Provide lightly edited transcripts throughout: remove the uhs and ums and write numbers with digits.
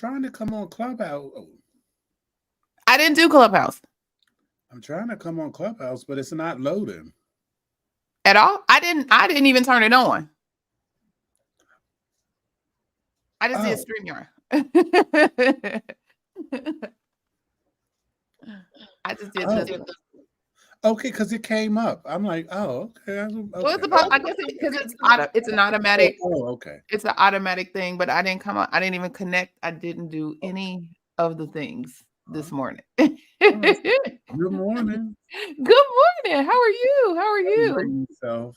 trying to come on Clubhouse. I didn't do Clubhouse I'm trying to come on Clubhouse, but it's not loading at all. I didn't even turn it on. I just did StreamYard. I just did this. Okay, because it came up. I'm like, oh, okay. Well, I guess because it's an automatic. Okay. It's an automatic thing, but I didn't come up. I didn't even connect. I didn't do any of the things this morning. Good morning. Good morning. How are you? How are you? Yourself.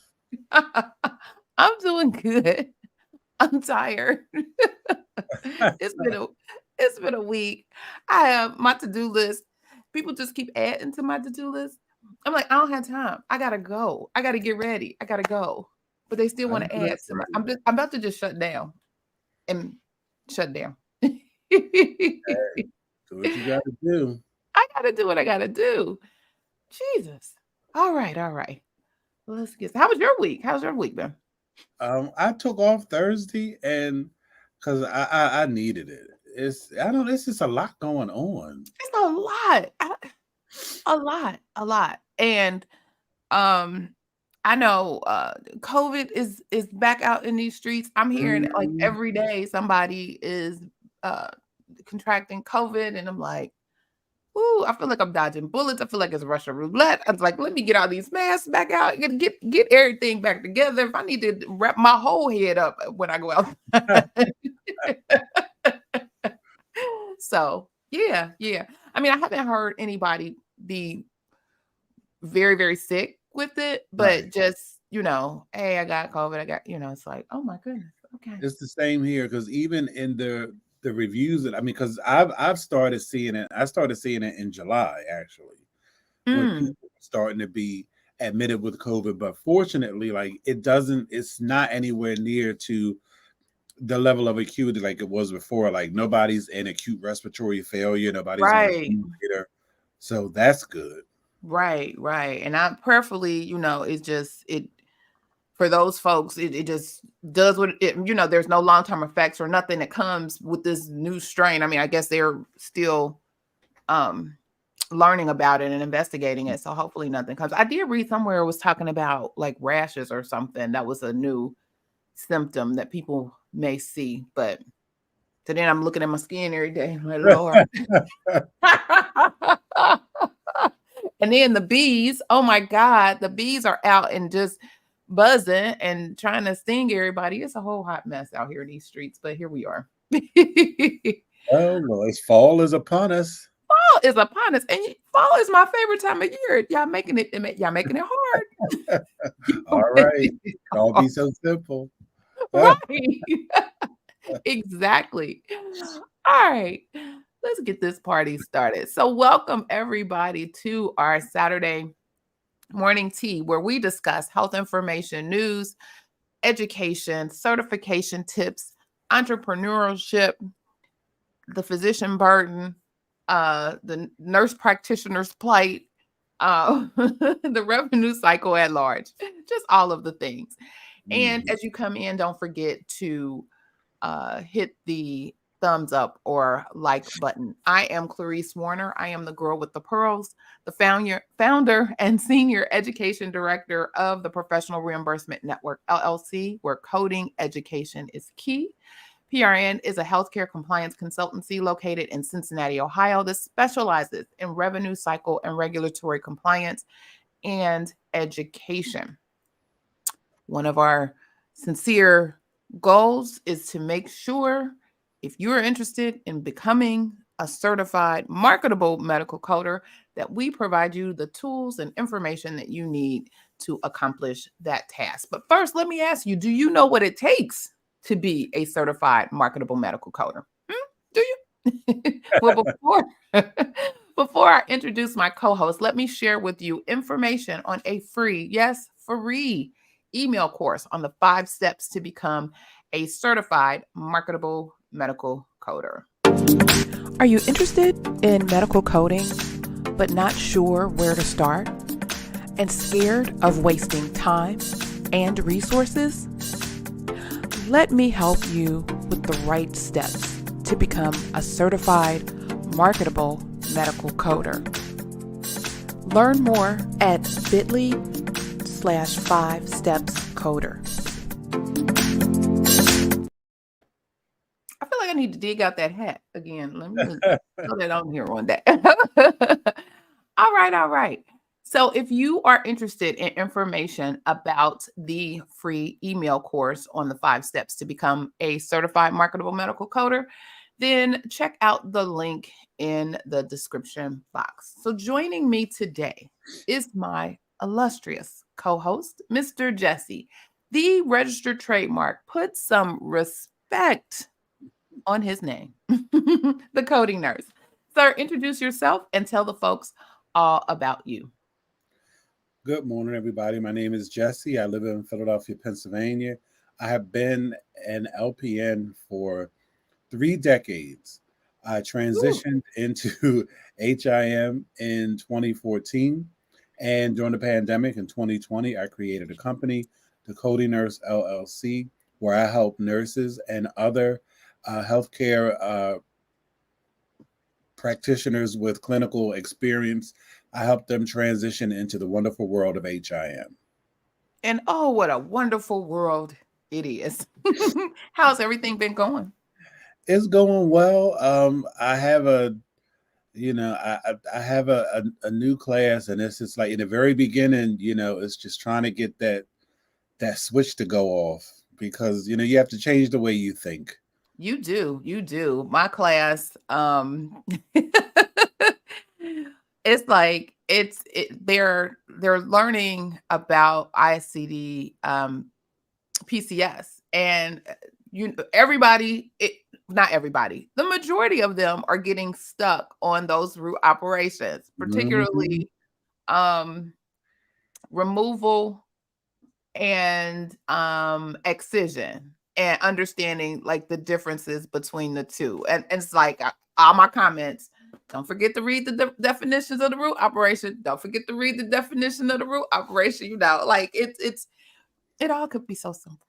I'm doing good. I'm tired. It's been a week. I have my to-do list. People just keep adding to my to-do list. I'm like, I don't have time. I gotta go. I gotta get ready. I gotta go. But they still want to add to my. I'm about to just shut down. And shut down. Do what you gotta do. I gotta do what I gotta do. Jesus. All right. Let's get. How was your week? How's your week been? I took off Thursday and because I needed it. It's just a lot going on. It's a lot. And I know COVID is back out in these streets. I'm hearing like every day somebody is contracting COVID, and I'm like, ooh, I feel like I'm dodging bullets. I feel like it's Russian roulette. I was like, let me get all these masks back out, get everything back together. If I need to wrap my whole head up when I go out. So yeah. I mean, I haven't heard anybody be very, very sick with it, but just, hey, I got COVID. I got, it's like, oh my goodness. Okay. It's the same here because even in the reviews because I've started seeing it. I started seeing it in July actually, when people are starting to be admitted with COVID. But fortunately, like it's not anywhere near to the level of acuity like it was before. Like nobody's in acute respiratory failure. Nobody's on a ventilator. So that's good. Right. And I prayerfully, it's just for those folks, it just does what it, there's no long-term effects or nothing that comes with this new strain. I mean, I guess they're still learning about it and investigating it. So hopefully nothing comes. I did read somewhere it was talking about like rashes or something. That was a new symptom that people may see. But so then I'm looking at my skin every day. My Lord. And then the bees, oh my God, the bees are out and just buzzing and trying to sting everybody. It's a whole hot mess out here in these streets, but here we are. Oh, well, fall is upon us. Fall is upon us, and fall is my favorite time of year. Y'all making it hard. All right, don't be so simple. Right. Exactly. All right. Let's get this party started. So welcome everybody to our Saturday morning tea, where we discuss health information, news, education, certification tips, entrepreneurship, the physician burden, the nurse practitioner's plight, the revenue cycle at large, just all of the things. And as you come in, don't forget to hit the thumbs up or like button. I am Clarice Warner. I am the girl with the pearls, the founder and senior education director of the Professional Reimbursement Network, LLC, where coding education is key. PRN is a healthcare compliance consultancy located in Cincinnati, Ohio, that specializes in revenue cycle and regulatory compliance and education. One of our sincere goals is to make sure, if you're interested in becoming a certified marketable medical coder, that we provide you the tools and information that you need to accomplish that task. But first, let me ask you, do you know what it takes to be a certified marketable medical coder? Do you? Well, before I introduce my co-host, let me share with you information on a free email course on the 5 steps to become a certified marketable medical coder. Are you interested in medical coding, but not sure where to start and scared of wasting time and resources? Let me help you with the right steps to become a certified marketable medical coder. Learn more at bit.ly/5stepscoder. I feel like I need to dig out that hat again. Let me throw that on here one day. All right. So if you are interested in information about the free email course on the 5 steps to become a certified marketable medical coder, then check out the link in the description box. So joining me today is my illustrious co-host, Mr. Jesse, the registered trademark. Put some respect on his name, the coding nurse. Sir, introduce yourself and tell the folks all about you. Good morning, everybody. My name is Jesse. I live in Philadelphia, Pennsylvania. I have been an LPN for 3 decades. I transitioned into HIM in 2014. And during the pandemic in 2020, I created a company, the Coding Nurse LLC, where I help nurses and other healthcare practitioners with clinical experience. I help them transition into the wonderful world of HIM. And oh, what a wonderful world it is. How's everything been going? It's going well. I have I have a new class, and it's just like in the very beginning, it's just trying to get that switch to go off, because you have to change the way you think. You do. My class, it's like they're learning about ICD PCS, and not everybody, the majority of them are getting stuck on those root operations, particularly removal and excision, and understanding like the differences between the two. And it's like all my comments, don't forget to read the definitions of the root operation. Don't forget to read the definition of the root operation. Like it all could be so simple.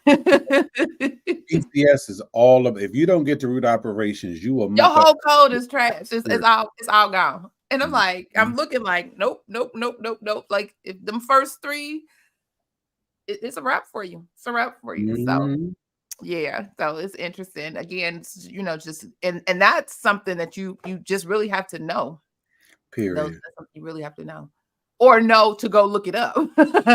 PCS is all of, if you don't get the root operations, you will your whole code is trash. It's all gone. And I'm like, I'm looking like, nope. Like if them first 3, it's a wrap for you. It's a wrap for you. So yeah, so it's interesting. Again, just and that's something that you just really have to know. Period. That's something you really have to know. Or know to go look it up. You don't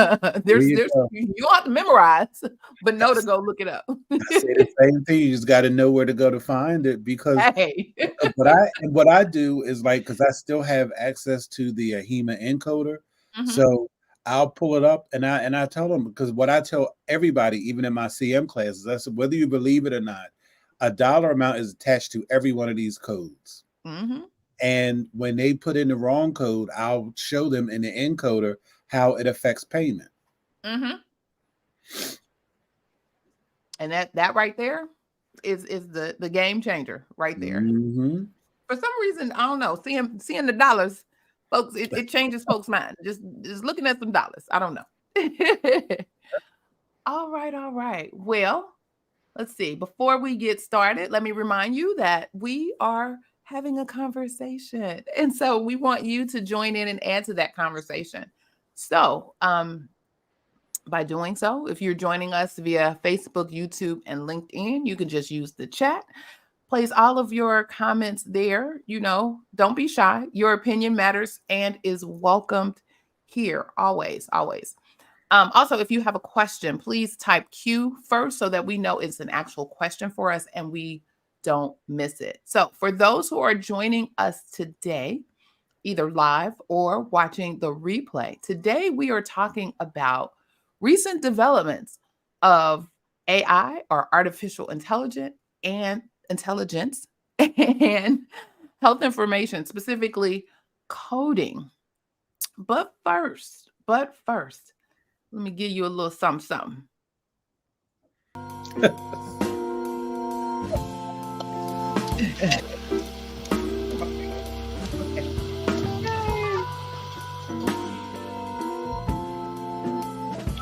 have to memorize, but know to go look it up. I say the same thing. You just got to know where to go to find it, because what I do is like, because I still have access to the HEMA encoder, so I'll pull it up and I tell them, because what I tell everybody, even in my CM classes, I said, whether you believe it or not, a dollar amount is attached to every one of these codes. And when they put in the wrong code, I'll show them in the encoder how it affects payment. And that right there is the game changer right there. For some reason, I don't know, seeing the dollars, folks, it changes folks' mind. Just looking at some dollars. I don't know. All right. Well, let's see. Before we get started, let me remind you that we are having a conversation. And so we want you to join in and add to that conversation. So by doing so, if you're joining us via Facebook, YouTube, and LinkedIn, you can just use the chat. Place all of your comments there. Don't be shy. Your opinion matters and is welcomed here. Always. Also, if you have a question, please type Q first so that we know it's an actual question for us and we don't miss it. So for those who are joining us today, either live or watching the replay, today we are talking about recent developments of AI, or artificial intelligence, and health information, specifically coding. But first, let me give you a little something.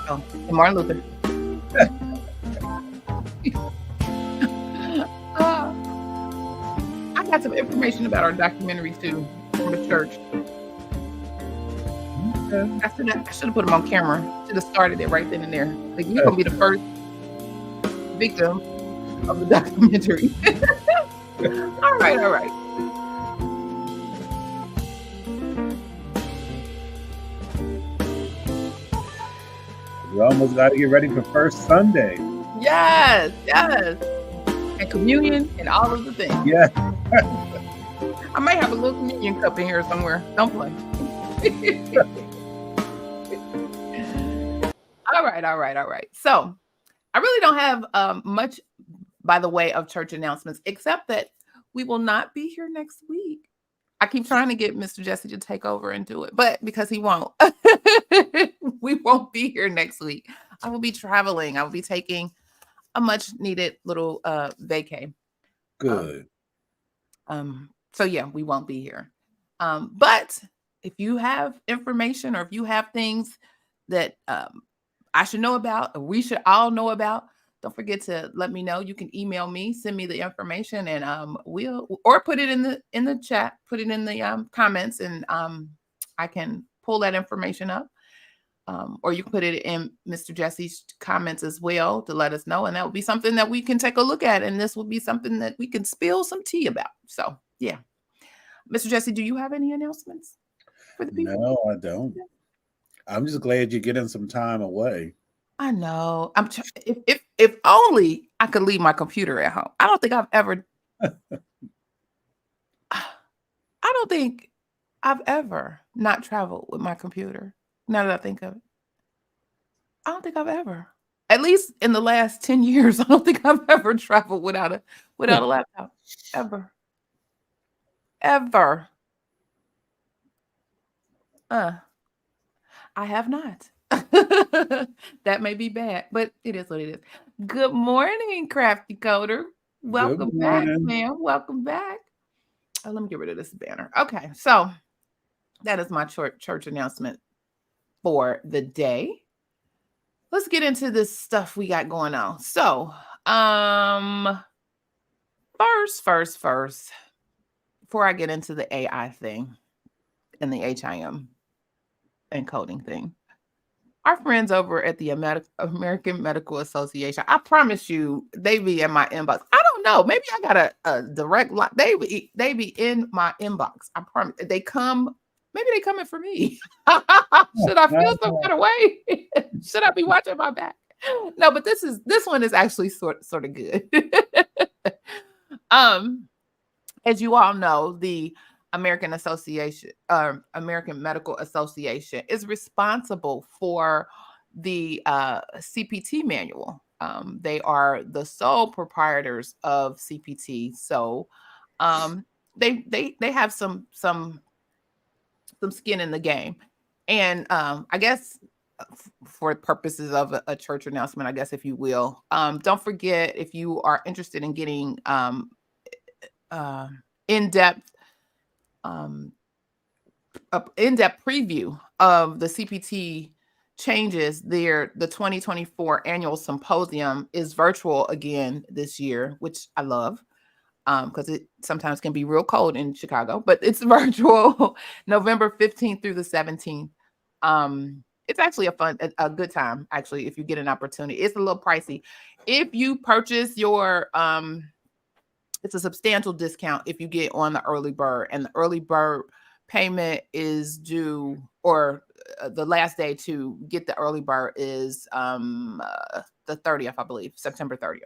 Oh, Martin Luther. some information about our documentary too from the church. I should have put him on camera. Should have started it right then and there. Like, you're gonna be the first victim of the documentary. All right. We almost got to get ready for First Sunday. Yes. And communion and all of the things. Yeah. I might have a little communion cup in here somewhere. Don't play. All right. So I really don't have much by the way of church announcements, except that we will not be here next week. I keep trying to get Mr. Jesse to take over and do it, but because he won't, we won't be here next week. I will be traveling. I will be taking a much needed little vacay. Good. So yeah, we won't be here. But if you have information or if you have things that I should know about or we should all know about, don't forget to let me know. You can email me, send me the information, and we'll or put it in the chat, put it in the comments, and I can pull that information up. Or you can put it in Mr. Jesse's comments as well to let us know, and that would be something that we can take a look at, and this will be something that we can spill some tea about. So yeah, Mr. Jesse, do you have any announcements for the people? No, I don't. I'm just glad you're getting some time away. I know. If only I could leave my computer at home. I don't think I've ever. I don't think I've ever not traveled with my computer. Now that I think of it, I don't think I've ever. At least in the last 10 years, I don't think I've ever traveled without a laptop. Ever. I have not. That may be bad, but it is what it is. Good morning, Crafty Coder. Welcome back, ma'am. Welcome back. Oh, let me get rid of this banner. Okay, so that is my church announcement for the day. Let's get into this stuff we got going on. So, first, before I get into the AI thing and the HIM and coding thing, our friends over at the American Medical Association, I promise you, they be in my inbox. I don't know. Maybe I got a direct line. They be in my inbox. I promise. They come. Maybe they coming for me. Should I feel some kind of way? Should I be watching my back? No, but this one is actually sort of good. As you all know, the American Medical Association is responsible for the CPT manual. They are the sole proprietors of CPT, so they have some skin in the game. And I guess for purposes of a church announcement, I guess, if you will, don't forget, if you are interested in getting in-depth preview of the CPT changes, the 2024 annual symposium is virtual again this year, which I love. Because it sometimes can be real cold in Chicago, but it's virtual, November 15th through the 17th. It's actually a good time, actually, if you get an opportunity. It's a little pricey. If you purchase your, it's a substantial discount if you get on the early bird, and the early bird payment is due, or the last day to get the early bird is the 30th, I believe, September 30th.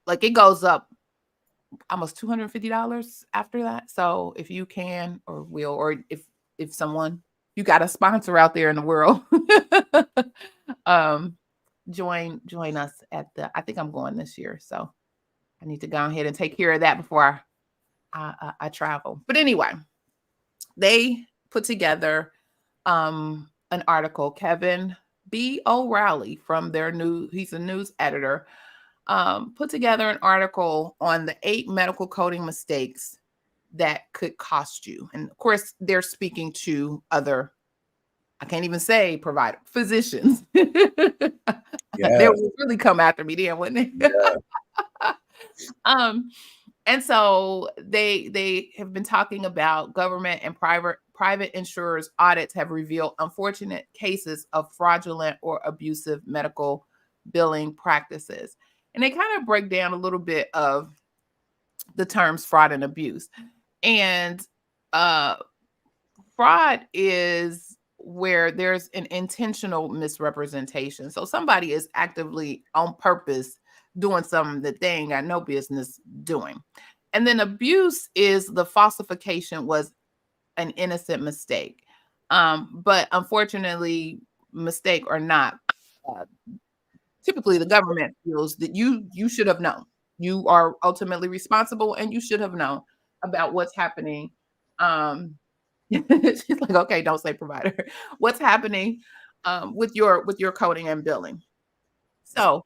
Like, it goes up almost $250 after that. So if you can or will, or if someone, you got a sponsor out there in the world, join us at I think I'm going this year. So I need to go ahead and take care of that before I travel. But anyway, they put together an article. Kevin B. O'Reilly from he's a news editor, put together an article on the 8 medical coding mistakes that could cost you. And of course, they're speaking to other, I can't even say provider, physicians. They would really come after me then, wouldn't they? Yeah. And so they have been talking about government and private insurers audits have revealed unfortunate cases of fraudulent or abusive medical billing practices. And they kind of break down a little bit of the terms fraud and abuse. And uh fraud is where there's an intentional misrepresentation. So somebody is actively on purpose doing something that they ain't got no business doing. And then abuse is the falsification was an innocent mistake. But unfortunately, mistake or not, uh, typically the government feels that you should have known. You are ultimately responsible and you should have known about what's happening. She's like, okay, don't say provider. What's happening with your coding and billing? So,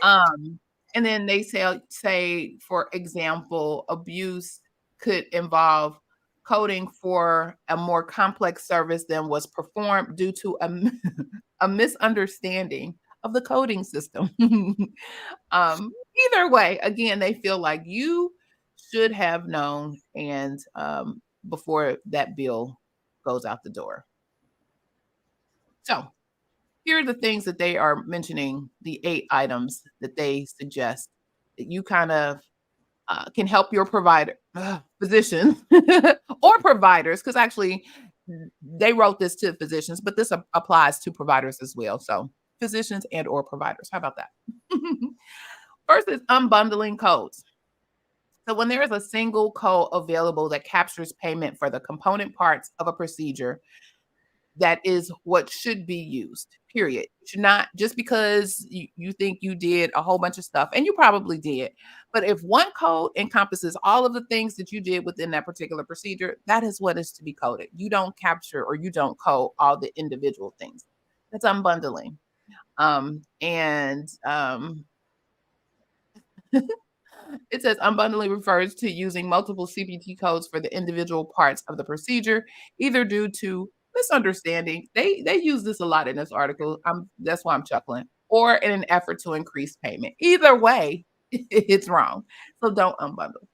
and then they say, for example, abuse could involve coding for a more complex service than was performed due to a misunderstanding of the coding system. Either way, again, they feel like you should have known and before that bill goes out the door. So here are the things that they are mentioning, the 8 items that they suggest that you kind of can help your provider, physicians or providers, because actually they wrote this to physicians, but this applies to providers as well. So physicians and or providers. How about that? First is unbundling codes. So when there is a single code available that captures payment for the component parts of a procedure, that is what should be used, period. You should not, just because you think you did a whole bunch of stuff, and you probably did, but if one code encompasses all of the things that you did within that particular procedure, that is what is to be coded. You don't capture or you don't code all the individual things. That's unbundling. And it says unbundling refers to using multiple CPT codes for the individual parts of the procedure, either due to misunderstanding. They use this a lot in this article. That's why I'm chuckling. Or in an effort to increase payment. Either way, it's wrong. So don't unbundle.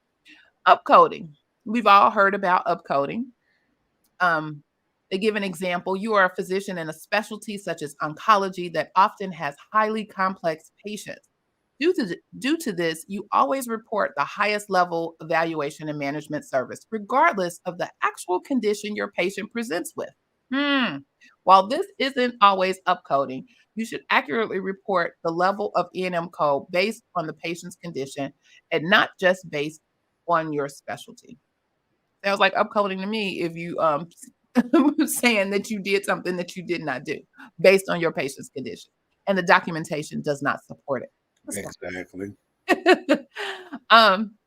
Upcoding. We've all heard about upcoding. They give an example. You are a physician in a specialty such as oncology that often has highly complex patients. Due to this, you always report the highest level evaluation and management service, regardless of the actual condition your patient presents with. While this isn't always upcoding, you should accurately report the level of E&M code based on the patient's condition and not just based on your specialty. Sounds like upcoding to me if you saying that you did something that you did not do based on your patient's condition and the documentation does not support it. Exactly. And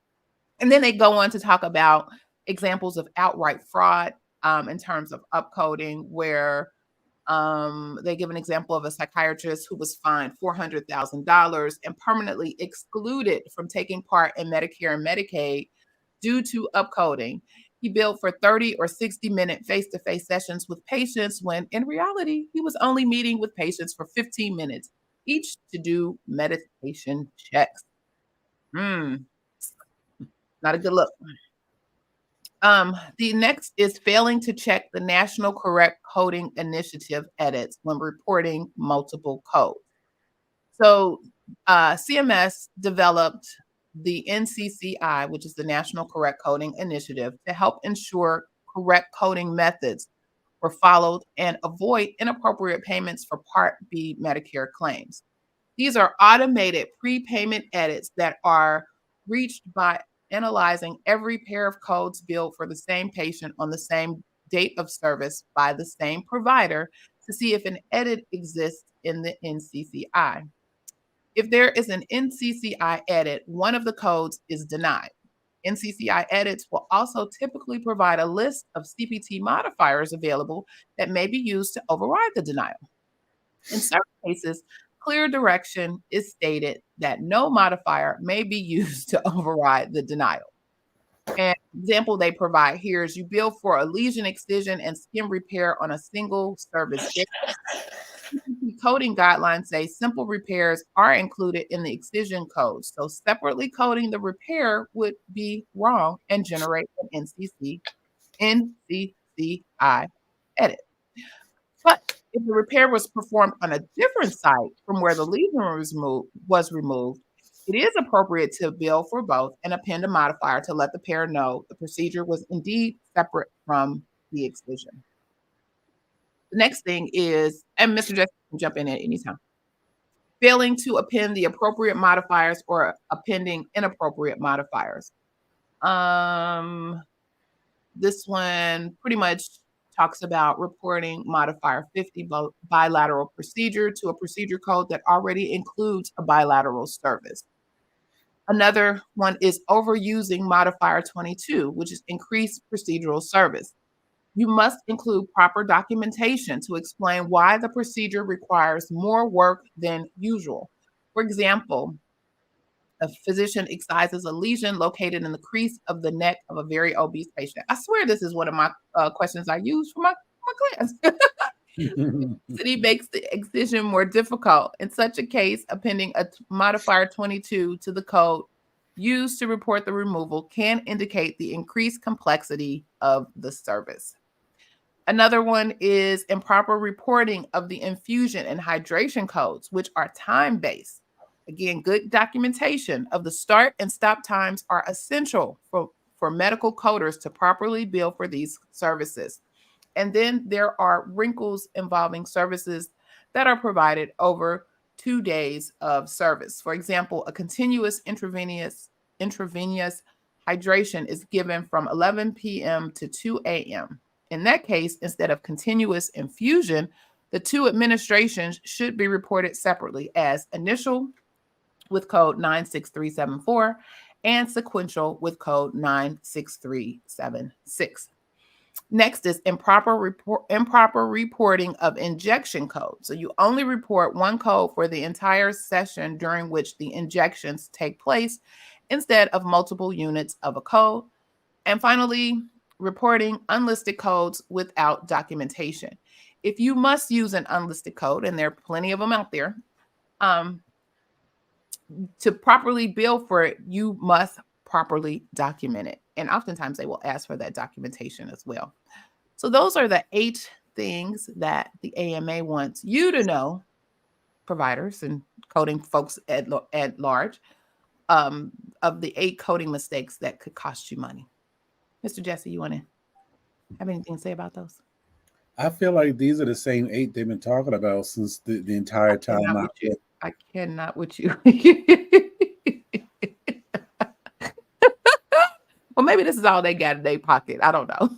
then they go on to talk about examples of outright fraud in terms of upcoding, where they give an example of a psychiatrist who was fined $400,000 and permanently excluded from taking part in Medicare and Medicaid due to upcoding. He billed for 30 or 60-minute face-to-face sessions with patients when in reality, he was only meeting with patients for 15 minutes each to do meditation checks. Not a good look. The next is failing to check the National Correct Coding Initiative edits when reporting multiple codes. So CMS developed the NCCI, which is the National Correct Coding Initiative, to help ensure correct coding methods were followed and avoid inappropriate payments for Part B Medicare claims. These are automated prepayment edits that are reached by analyzing every pair of codes billed for the same patient on the same date of service by the same provider to see if an edit exists in the NCCI. If there is an NCCI edit, one of the codes is denied. NCCI edits will also typically provide a list of CPT modifiers available that may be used to override the denial. In certain cases, clear direction is stated that no modifier may be used to override the denial. An example they provide here is you bill for a lesion excision and skin repair on a single service day. CPC coding guidelines say simple repairs are included in the excision code. So separately coding the repair would be wrong and generate an NCCI edit. But if the repair was performed on a different site from where the lesion was removed, it is appropriate to bill for both and append a modifier to let the payer know the procedure was indeed separate from the excision. The next thing is, and Mr. Jesse can jump in at any time, failing to append the appropriate modifiers or appending inappropriate modifiers. This one pretty much talks about reporting modifier 50 bilateral procedure to a procedure code that already includes a bilateral service. Another one is overusing modifier 22, which is increased procedural service. You must include proper documentation to explain why the procedure requires more work than usual. For example, a physician excises a lesion located in the crease of the neck of a very obese patient. I swear this is one of my questions I use for my class. City makes the excision more difficult. In such a case, appending a modifier 22 to the code used to report the removal can indicate the increased complexity of the service. Another one is improper reporting of the infusion and hydration codes, which are time-based. Again, good documentation of the start and stop times are essential for medical coders to properly bill for these services. And then there are wrinkles involving services that are provided over 2 days of service. For example, a continuous intravenous hydration is given from 11 p.m. to 2 a.m. In that case, instead of continuous infusion, the two administrations should be reported separately as initial with code 96374 and sequential with code 96376. Next is improper reporting of injection code. So you only report one code for the entire session during which the injections take place instead of multiple units of a code. And finally, reporting unlisted codes without documentation. If you must use an unlisted code, and there are plenty of them out there, to properly bill for it, you must properly document it. And oftentimes they will ask for that documentation as well. So those are the 8 things that the AMA wants you to know, providers and coding folks at large, of the 8 coding mistakes that could cost you money. Mr. Jesse, you want to have anything to say about those? I feel like these are the same 8 they've been talking about since the entire time. I cannot with you. Well, maybe this is all they got in their pocket. I don't know.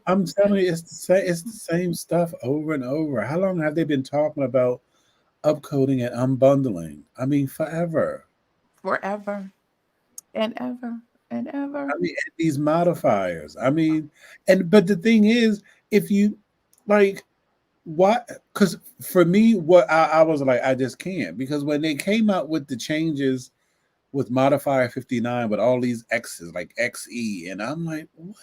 I'm telling you, it's the same stuff over and over. How long have they been talking about upcoding and unbundling? I mean, forever. Forever and ever and ever. I mean, these modifiers. I mean, but the thing is, if you like, what? Because for me, what I was like, I just can't, because when they came out with the changes with modifier 59 with all these X's like XE, and I'm like, what?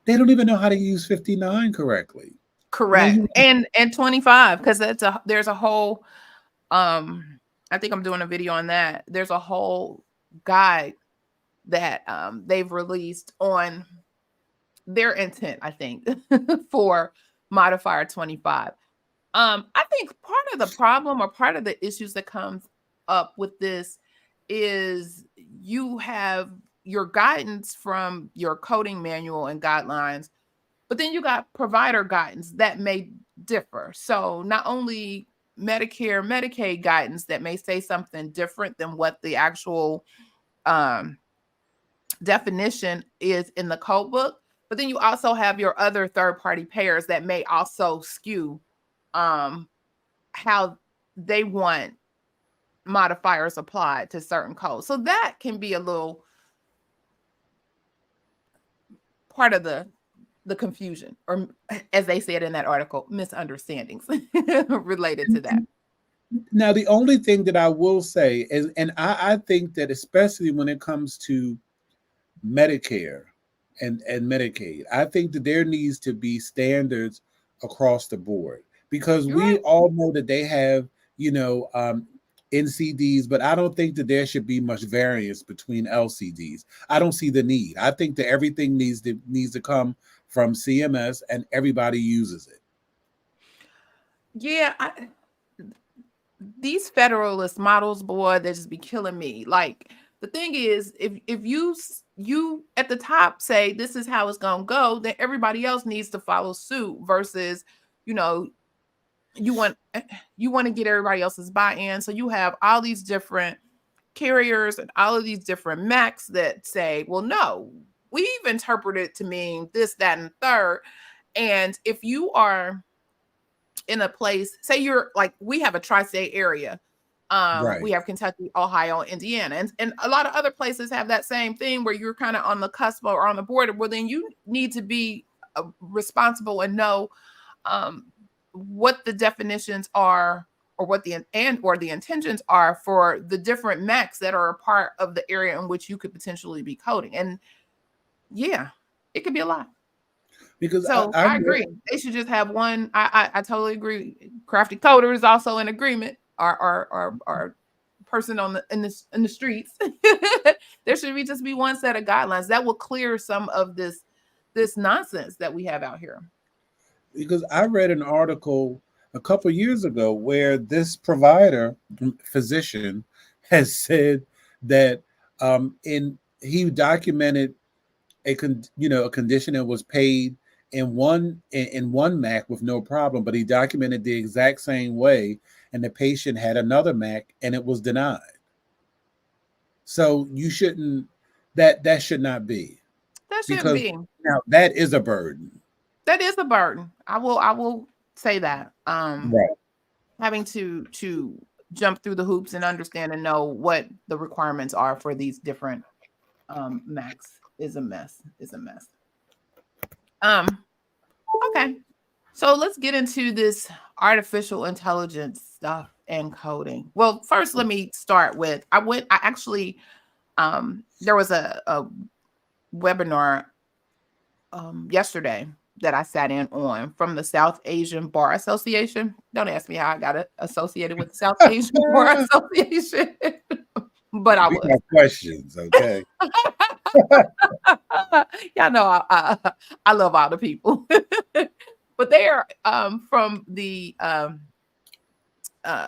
They don't even know how to use 59 correctly. Correct. And 25, because there's a whole I think I'm doing a video on that. There's a whole guide that they've released on their intent, I think, for modifier 25. I think part of the problem or part of the issues that comes up with this is you have your guidance from your coding manual and guidelines, but then you got provider guidance that may differ. So not only Medicare, Medicaid guidance that may say something different than what the actual definition is in the code book, but then you also have your other third-party payers that may also skew how they want modifiers applied to certain codes. So that can be a little part of the confusion, or as they said in that article, misunderstandings related to that. Now, the only thing that I will say is, and I think that especially when it comes to Medicare and Medicaid, I think that there needs to be standards across the board, because You're we right. all know that they have, NCDs, but I don't think that there should be much variance between LCDs. I don't see the need. I think that everything needs to come from CMS and everybody uses it. Yeah, these federalist models, boy, they just be killing me. Like the thing is, if you at the top say this is how it's gonna go, then everybody else needs to follow suit. Versus, you know, you want you want to get everybody else's buy-in, so you have all these different carriers and all of these different MACs that say, well, no, we've interpreted it to mean this, that, and third. And if you are in a place, say you're like, we have a tri-state area. We Right. have Kentucky, Ohio, Indiana, and a lot of other places have that same thing where you're kind of on the cusp or on the border. Well, then you need to be responsible and know what the definitions are, or what the intentions are for the different MACs that are a part of the area in which you could potentially be coding. And yeah, it could be a lot. Because So I I agree. They should just have one. I totally agree. Crafty Coder is also in agreement. Our person on the streets. There should just be one set of guidelines that will clear some of this nonsense that we have out here. because I read an article a couple years ago where this physician, has said that in he documented a condition that was paid in one MAC with no problem, but he documented the exact same way, and the patient had another MAC and it was denied. So you shouldn't that should not be, That shouldn't because be. now that is a burden. That is a burden. I will say that. Right. Having to jump through the hoops and understand and know what the requirements are for these different MACs is a mess. Okay. So let's get into this artificial intelligence stuff and coding. Well, first let me start with I actually there was a webinar yesterday that I sat in on from the South Asian Bar Association. Don't ask me how I got it associated with the South Asian Bar Association, but I We was. have questions, okay? Y'all know I love all the people, but they are from the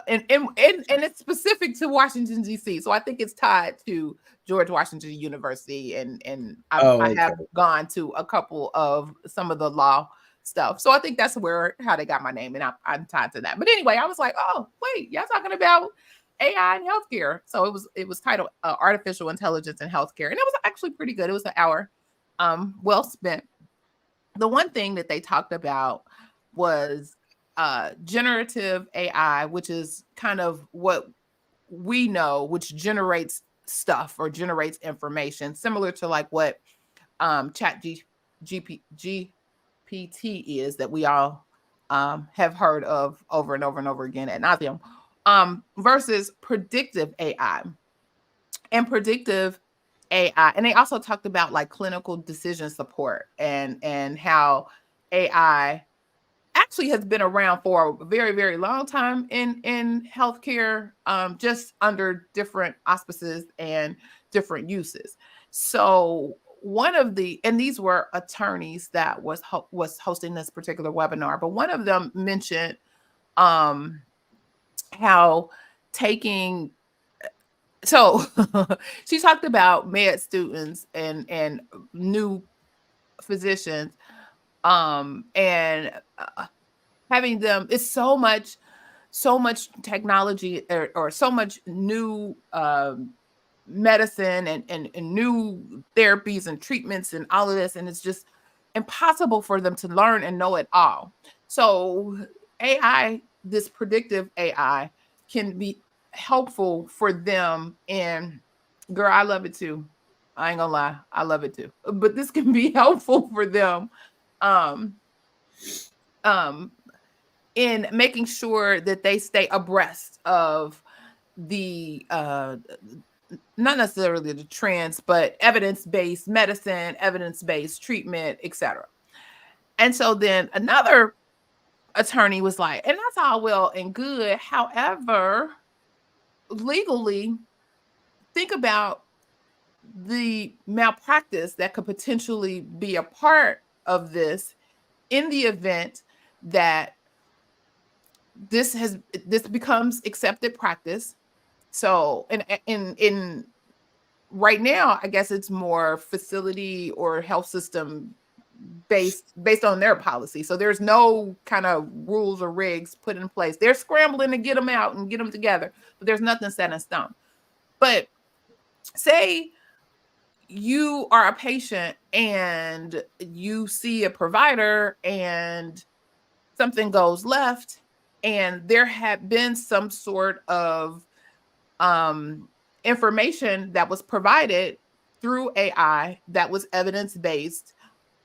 and it's specific to Washington D.C. So I think it's tied to George Washington University, and I Okay. have gone to a couple of some of the law stuff. So I think that's how they got my name, and I'm tied to that. But anyway, I was like, oh wait, y'all talking about AI and healthcare? So it was titled Artificial Intelligence in Healthcare, and it was actually pretty good. It was an hour, well spent. The one thing that they talked about was generative AI, which is kind of what we know, which generates stuff or generates information, similar to like what GPT is, that we all have heard of over and over and over again ad nauseum, versus predictive AI. And predictive AI, and they also talked about like clinical decision support and how AI actually has been around for a very, very long time in healthcare, just under different auspices and different uses. So one of and these were attorneys that was hosting this particular webinar, but one of them mentioned how taking so she talked about med students and new physicians, and having them, it's so much technology, or so much new medicine and new therapies and treatments and all of this, and it's just impossible for them to learn and know it all. So AI, this predictive AI, can be helpful for them. And girl, I love it too. I ain't gonna lie, I love it too. But this can be helpful for them um in making sure that they stay abreast of the not necessarily the trends, but evidence-based medicine, evidence-based treatment, etc. And so then another attorney was like, and that's all well and good. However, legally, think about the malpractice that could potentially be a part of this in the event that this becomes accepted practice. So, in right now, I guess it's more facility or health system based on their policy. So there's no kind of rules or rigs put in place. They're scrambling to get them out and get them together, but there's nothing set in stone. But say you are a patient and you see a provider and something goes left, and there had been some sort of information that was provided through AI that was evidence-based,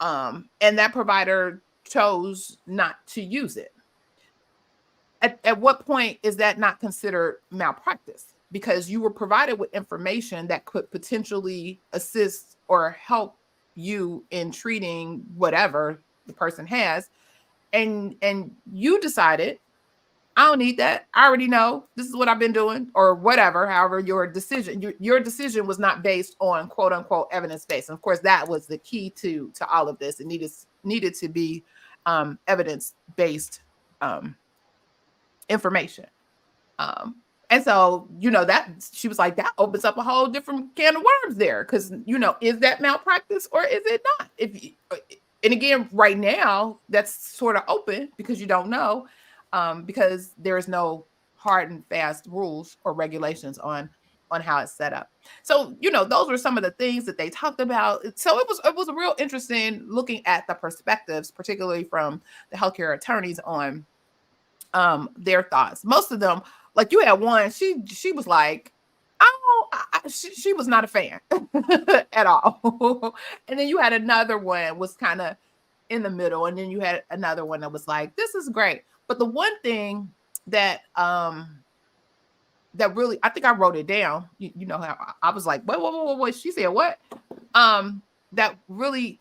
and that provider chose not to use it. At what point is that not considered malpractice? Because you were provided with information that could potentially assist or help you in treating whatever the person has, and you decided, I don't need that. I already know this is what I've been doing, or whatever. However, your decision was not based on quote unquote evidence based. And of course, that was the key to all of this. It needed to be evidence based information. And so, that she was like, that opens up a whole different can of worms there. Because, is that malpractice or is it not? And again, right now, that's sort of open because you don't know, because there is no hard and fast rules or regulations on how it's set up. So, those were some of the things that they talked about. So it was a real interesting looking at the perspectives, particularly from the healthcare attorneys on their thoughts. Most of them, like you had one, she was like, she was not a fan at all. And then you had another one was kind of in the middle, and then you had another one that was like, this is great. But the one thing that that really, I think I wrote it down. You know how I was like, wait, she said what? That really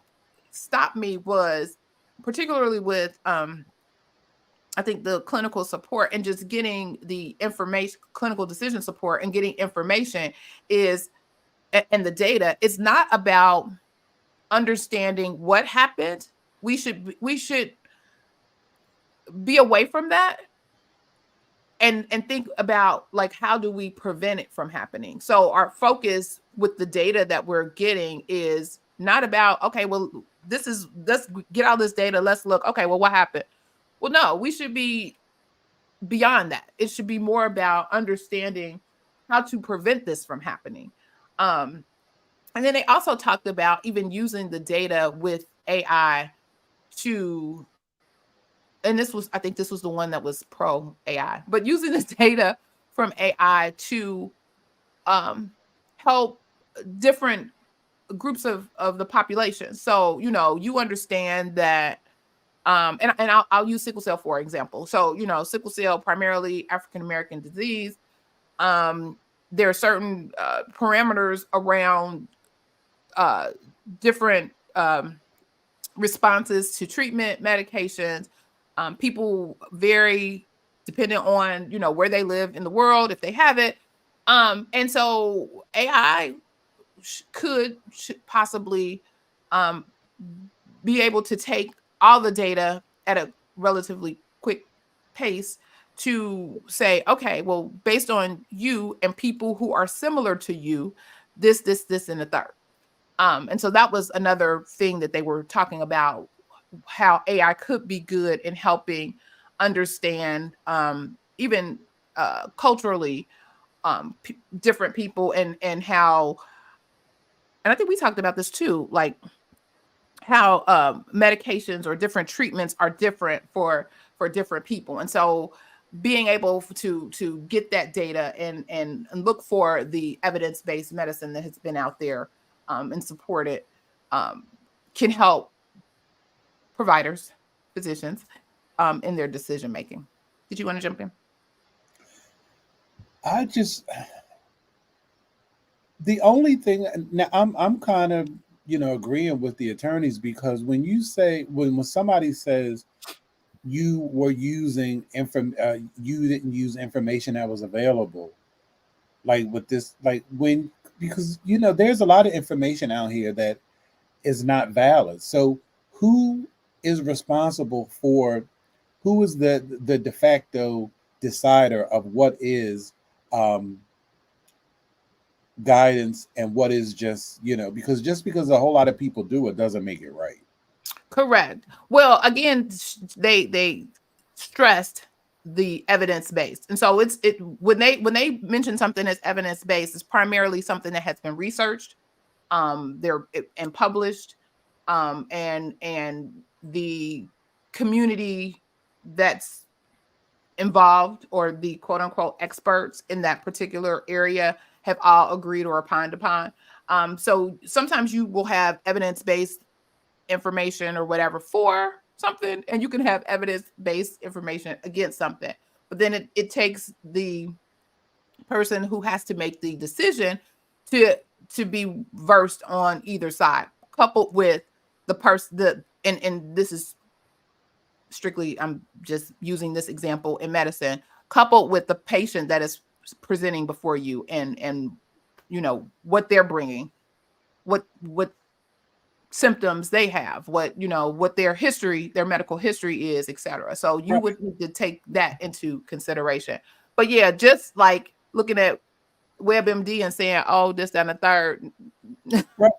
stopped me was particularly with I think the clinical support and just getting the information, clinical decision support and getting information is, and the data, it's not about understanding what happened. We should be away from that and think about, like, how do we prevent it from happening? So our focus with the data that we're getting is not about, okay, well, let's get all this data. Let's look, okay, well, what happened? Well, no, we should be beyond that. It should be more about understanding how to prevent this from happening. And then they also talked about even using the data with AI to, and I think this was the one that was pro AI, but using this data from AI to help different groups of the population. So, you understand that, and I'll use sickle cell for example. So, sickle cell, primarily African-American disease. There are certain parameters around different responses to treatment, medications. People vary depending on, where they live in the world, if they have it. And so AI should possibly be able to take all the data at a relatively quick pace to say, okay, well, based on you and people who are similar to you, this, and the third. And so that was another thing that they were talking about, how AI could be good in helping understand even culturally different people and how, and I think we talked about this too, like how medications or different treatments are different for different people. And so being able to get that data and look for the evidence-based medicine that has been out there and supported can help providers, physicians in their decision making. Did you want to jump in? The only thing now, I'm kind of agreeing with the attorneys, because when you say, when somebody says you were using you didn't use information that was available, like with this, like when, because there's a lot of information out here that is not valid. So who is responsible for, who is the de facto decider of what is um, guidance and what is just, because just because a whole lot of people do it doesn't make it right. Correct. Well, again, they stressed the evidence based, and so it's when they mention something as evidence based, it's primarily something that has been researched, and published, and the community that's involved, or the quote unquote experts in that particular area, have all agreed or opined upon. So sometimes you will have evidence based information or whatever for something, and you can have evidence-based information against something. But then it takes the person who has to make the decision to be versed on either side, coupled with the person, and this is strictly, I'm just using this example in medicine, coupled with the patient that is presenting before you, and what they're bringing, what symptoms they have, what their history, their medical history is, etc. So you would need to take that into consideration. But yeah, just like looking at WebMD and saying, oh, this, that, and the third. Right,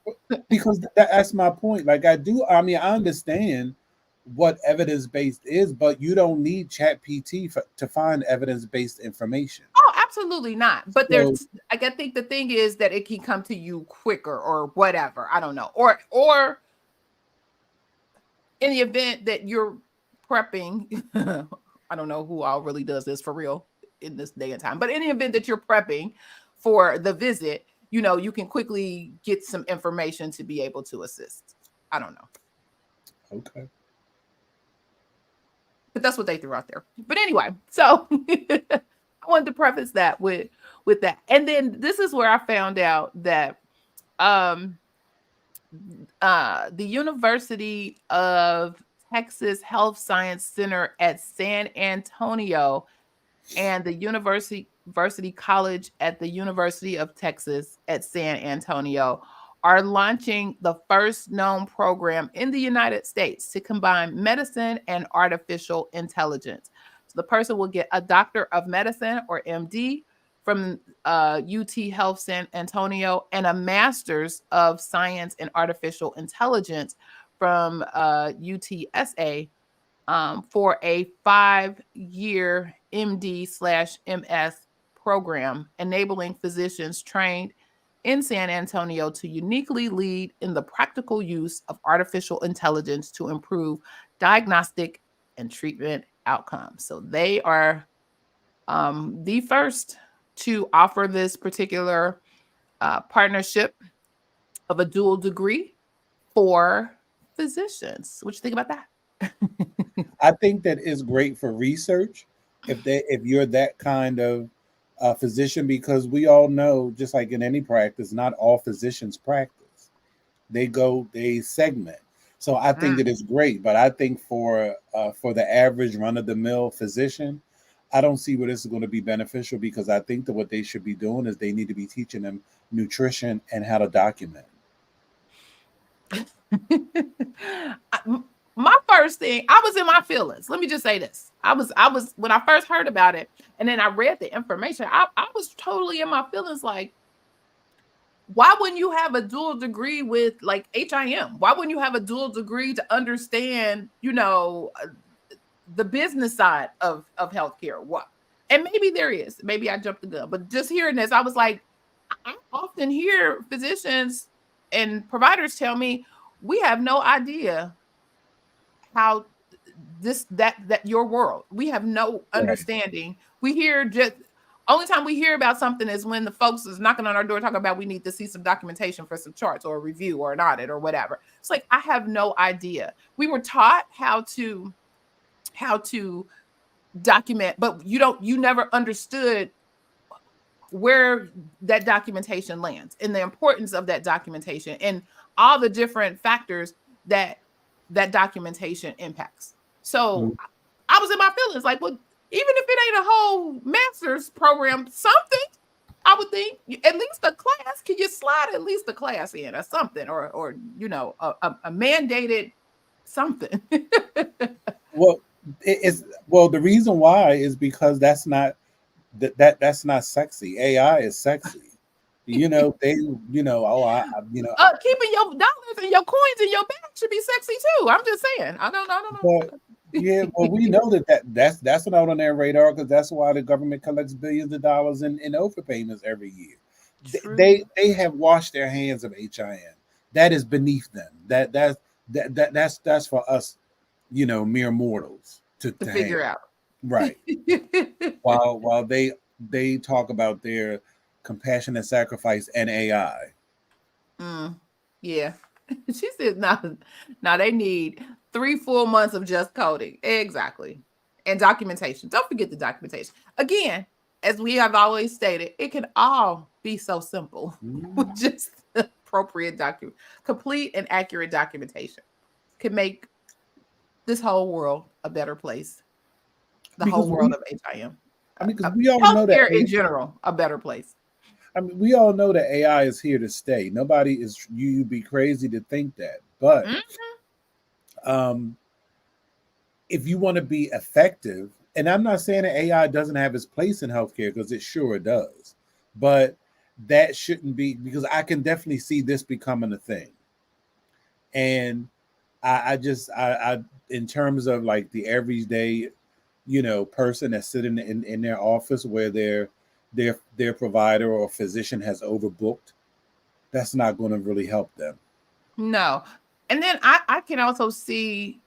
because that's my point. Like I understand what evidence-based is, but you don't need ChatGPT to find evidence-based information. Oh, absolutely not. But So, I think the thing is that it can come to you quicker or whatever. I don't know. Or in the event that you're prepping, I don't know who all really does this for real in this day and time, but in the event that you're prepping for the visit, you can quickly get some information to be able to assist. I don't know. okay. But that's what they threw out there. But anyway, so I wanted to preface that with that. And then this is where I found out that the University of Texas Health Science Center at San Antonio and the University College at the University of Texas at San Antonio are launching the first known program in the United States to combine medicine and artificial intelligence. So the person will get a Doctor of Medicine, or MD, from UT Health San Antonio, and a Master's of Science and Artificial Intelligence from UTSA, for a 5-year MD/MS program, enabling physicians trained in San Antonio to uniquely lead in the practical use of artificial intelligence to improve diagnostic and treatment outcomes. So they are the first to offer this particular partnership of a dual degree for physicians. What you think about that? I think that is great for research if you're that kind of physician, because we all know, just like in any practice, not all physicians practice. They segment. So I think that it's great, but I think for the average run-of-the-mill physician, I don't see where this is going to be beneficial, because I think that what they should be doing is they need to be teaching them nutrition and how to document. My first thing, I was in my feelings. Let me just say this. I was when I first heard about it, and then I read the information, I was totally in my feelings. Like, why wouldn't you have a dual degree with like HIM? Why wouldn't you have a dual degree to understand, the business side of healthcare? What? And maybe there is. Maybe I jumped the gun. But just hearing this, I was like, I often hear physicians and providers tell me, we have no idea how that your world. We have no understanding. We hear just only time we hear about something is when the folks is knocking on our door talking about we need to see some documentation for some charts or a review or an audit or whatever. It's like, I have no idea. We were taught how to document, but you never understood where that documentation lands and the importance of that documentation and all the different factors that documentation impacts. So I was in my feelings. Like, well, even if it ain't a whole master's program, something, I would think at least a class. Can you slide at least a class in or something, or you know, a mandated something? Well, the reason why is because that's not that's not sexy. AI is sexy. You know, they, you know, oh, you know, Keeping your dollars and your coins in your bag should be sexy too. I'm just saying. I don't know. but yeah, well, we know that's not on their radar because that's why the government collects billions of dollars in overpayments every year. True. They have washed their hands of HIN. That is beneath them. That's for us, you know, mere mortals to Figure handle. out. Right. While they talk about their compassionate sacrifice and AI. Yeah. She said, now they need 3 full months of just coding. Exactly. And documentation. Don't forget the documentation. Again, as we have always stated, it can all be so simple with just appropriate document. Complete and accurate documentation can make this whole world a better place. The whole world of HIM. I mean, because we all know that Healthcare in general, a better place. I mean, we all know that AI is here to stay. Nobody is. You'd be crazy to think that. But if you want to be effective, and I'm not saying that AI doesn't have its place in healthcare because it sure does, but that shouldn't be, because I can definitely see this becoming a thing. And I in terms of like the everyday, you know, person that's sitting in their office where their provider or physician has overbooked, that's not going to really help them. No. And then I can also see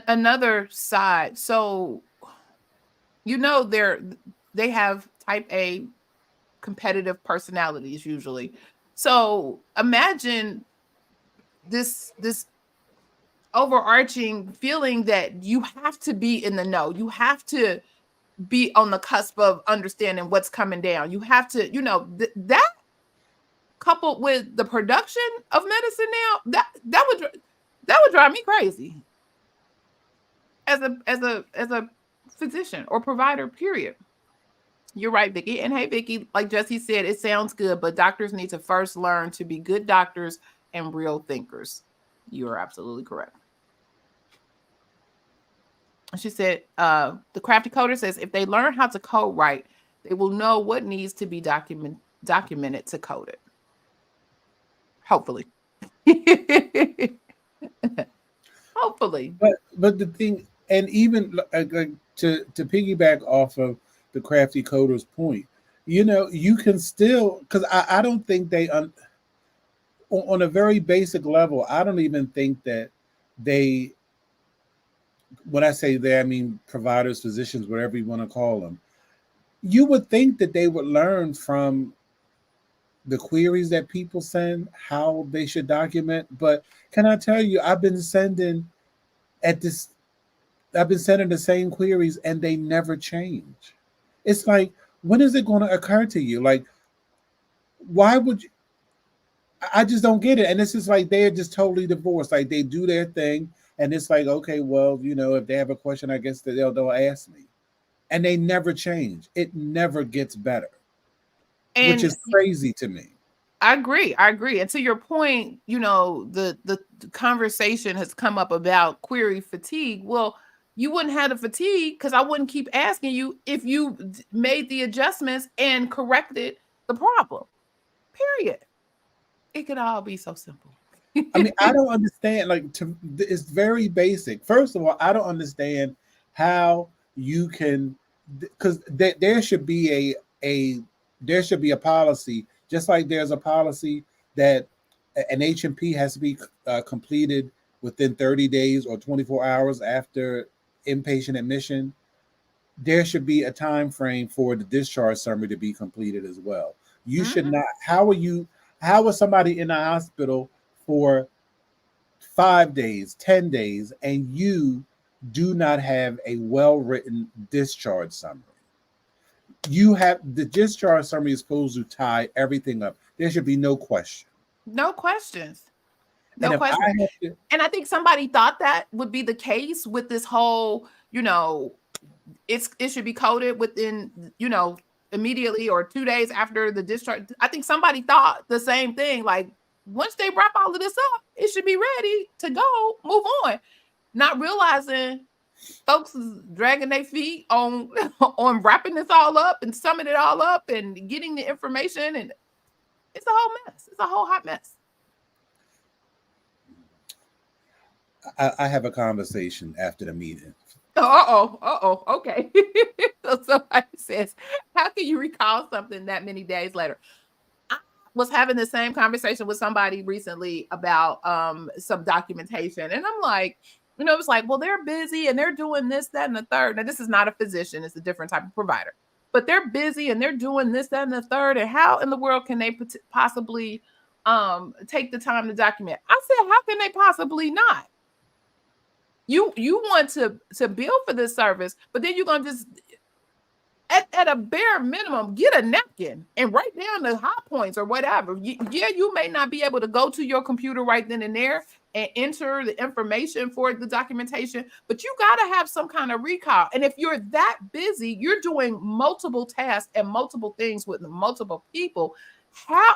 another side. So, you know, they have type A competitive personalities usually. So imagine this overarching feeling that you have to be in the know. You have to be on the cusp of understanding what's coming down. You have to, you know, that coupled with the production of medicine now, that would drive me crazy as a physician or provider, period. You're right, Vicki. And hey, Vicki, like Jesse said, it sounds good, but doctors need to first learn to be good doctors and real thinkers. You are absolutely correct. She said, the crafty coder says, if they learn how to code right, they will know what needs to be documented to code it. Hopefully. Hopefully. But the thing, and even like to piggyback off of the crafty coder's point, you know, you can still, because I don't think they on a very basic level, I don't even think that they, when I say they, I mean providers, physicians, whatever you want to call them, you would think that they would learn from the queries that people send how they should document. But can I tell you, I've been sending the same queries and they never change. It's like, when is it going to occur to you? Like, why would you? I just don't get it. And it's just like they're just totally divorced. Like they do their thing, and it's like, okay, well, you know, if they have a question, I guess they'll ask me. And they never change. It never gets better, which is crazy to me. I agree. And to your point, you know, the conversation has come up about query fatigue. Well, you wouldn't have the fatigue because I wouldn't keep asking you if you made the adjustments and corrected the problem. Period. It could all be so simple. I mean, I don't understand. Like, it's very basic. First of all, I don't understand how you can, because there should be a policy, just like there's a policy that an H&P has to be completed within 30 days or 24 hours after inpatient admission. There should be a time frame for the discharge summary to be completed as well. You should not. How is somebody in the hospital for 5 days, 10 days, and you do not have a well-written discharge summary? You have the discharge summary is supposed to tie everything up. There should be no question. No questions. No question. And I think somebody thought that would be the case with this whole, it should be coded within, immediately or 2 days after the discharge. I think somebody thought the same thing. Like, once they wrap all of this up, it should be ready to go, move on. Not realizing folks is dragging their feet on on wrapping this all up and summing it all up and getting the information, and it's a whole mess. It's a whole hot mess. I have a conversation after the meeting. Okay. So somebody says, how can you recall something that many days later? I was having the same conversation with somebody recently about some documentation, and I'm like, it's like, well, they're busy and they're doing this, that, and the third. Now, this is not a physician, it's a different type of provider, but they're busy and they're doing this, that, and the third. And how in the world can they possibly take the time to document? I said, how can they possibly not? You want to bill for this service, but then you're going to just, at a bare minimum, get a napkin and write down the high points or whatever. You may not be able to go to your computer right then and there and enter the information for the documentation, but you got to have some kind of recall. And if you're that busy, you're doing multiple tasks and multiple things with multiple people,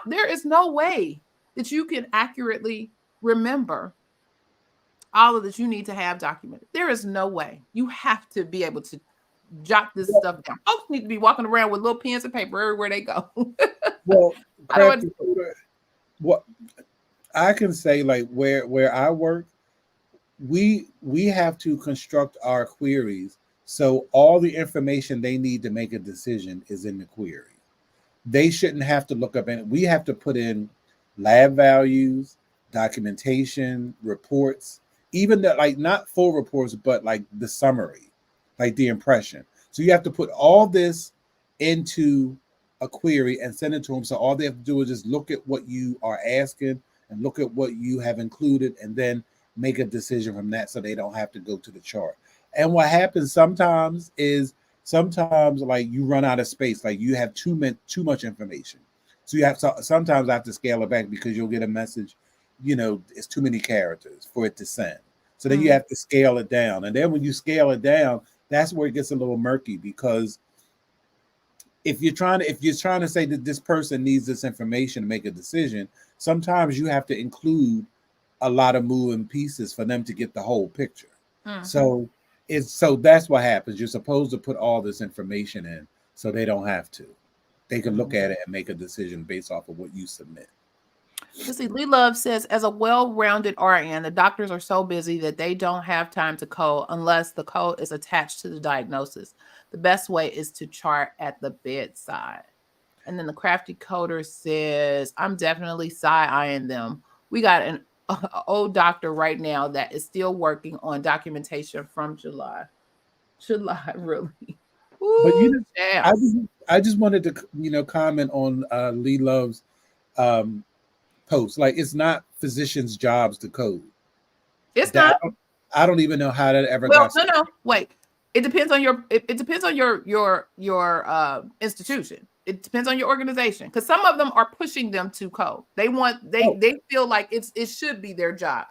there is no way that you can accurately remember all of that you need to have documented. There is no way. You have to be able to jot this stuff down. Folks need to be walking around with little pens and paper everywhere they go. Well, what I can say, like where I work, we have to construct our queries so all the information they need to make a decision is in the query. They shouldn't have to look up, and we have to put in lab values, documentation, reports, even that, like, not full reports, but like the summary, like the impression. So you have to put all this into a query and send it to them. So all they have to do is just look at what you are asking and look at what you have included and then make a decision from that, so they don't have to go to the chart. And what happens sometimes like you run out of space, like you have too much information. So you have to, sometimes I have to scale it back because you'll get a message, it's too many characters for it to send. So then you have to scale it down. And then when you scale it down, that's where it gets a little murky, because if you're trying to say that this person needs this information to make a decision, sometimes you have to include a lot of moving pieces for them to get the whole picture. So that's what happens. You're supposed to put all this information in so they don't have to. They can look at it and make a decision based off of what you submit. Let's see. Lee Love says, as a well-rounded RN, the doctors are so busy that they don't have time to code unless the code is attached to the diagnosis. The best way is to chart at the bedside. And then the crafty coder says, I'm definitely side-eyeing them. We got an old doctor right now that is still working on documentation from July. Really. Ooh, but I just wanted to comment on Lee Love's post. Like, it's not physicians' jobs to code. It's not. I don't even know how that ever got. No. Wait. It depends on your. It depends on your institution. It depends on your organization, because some of them are pushing them to code. They feel like it should be their job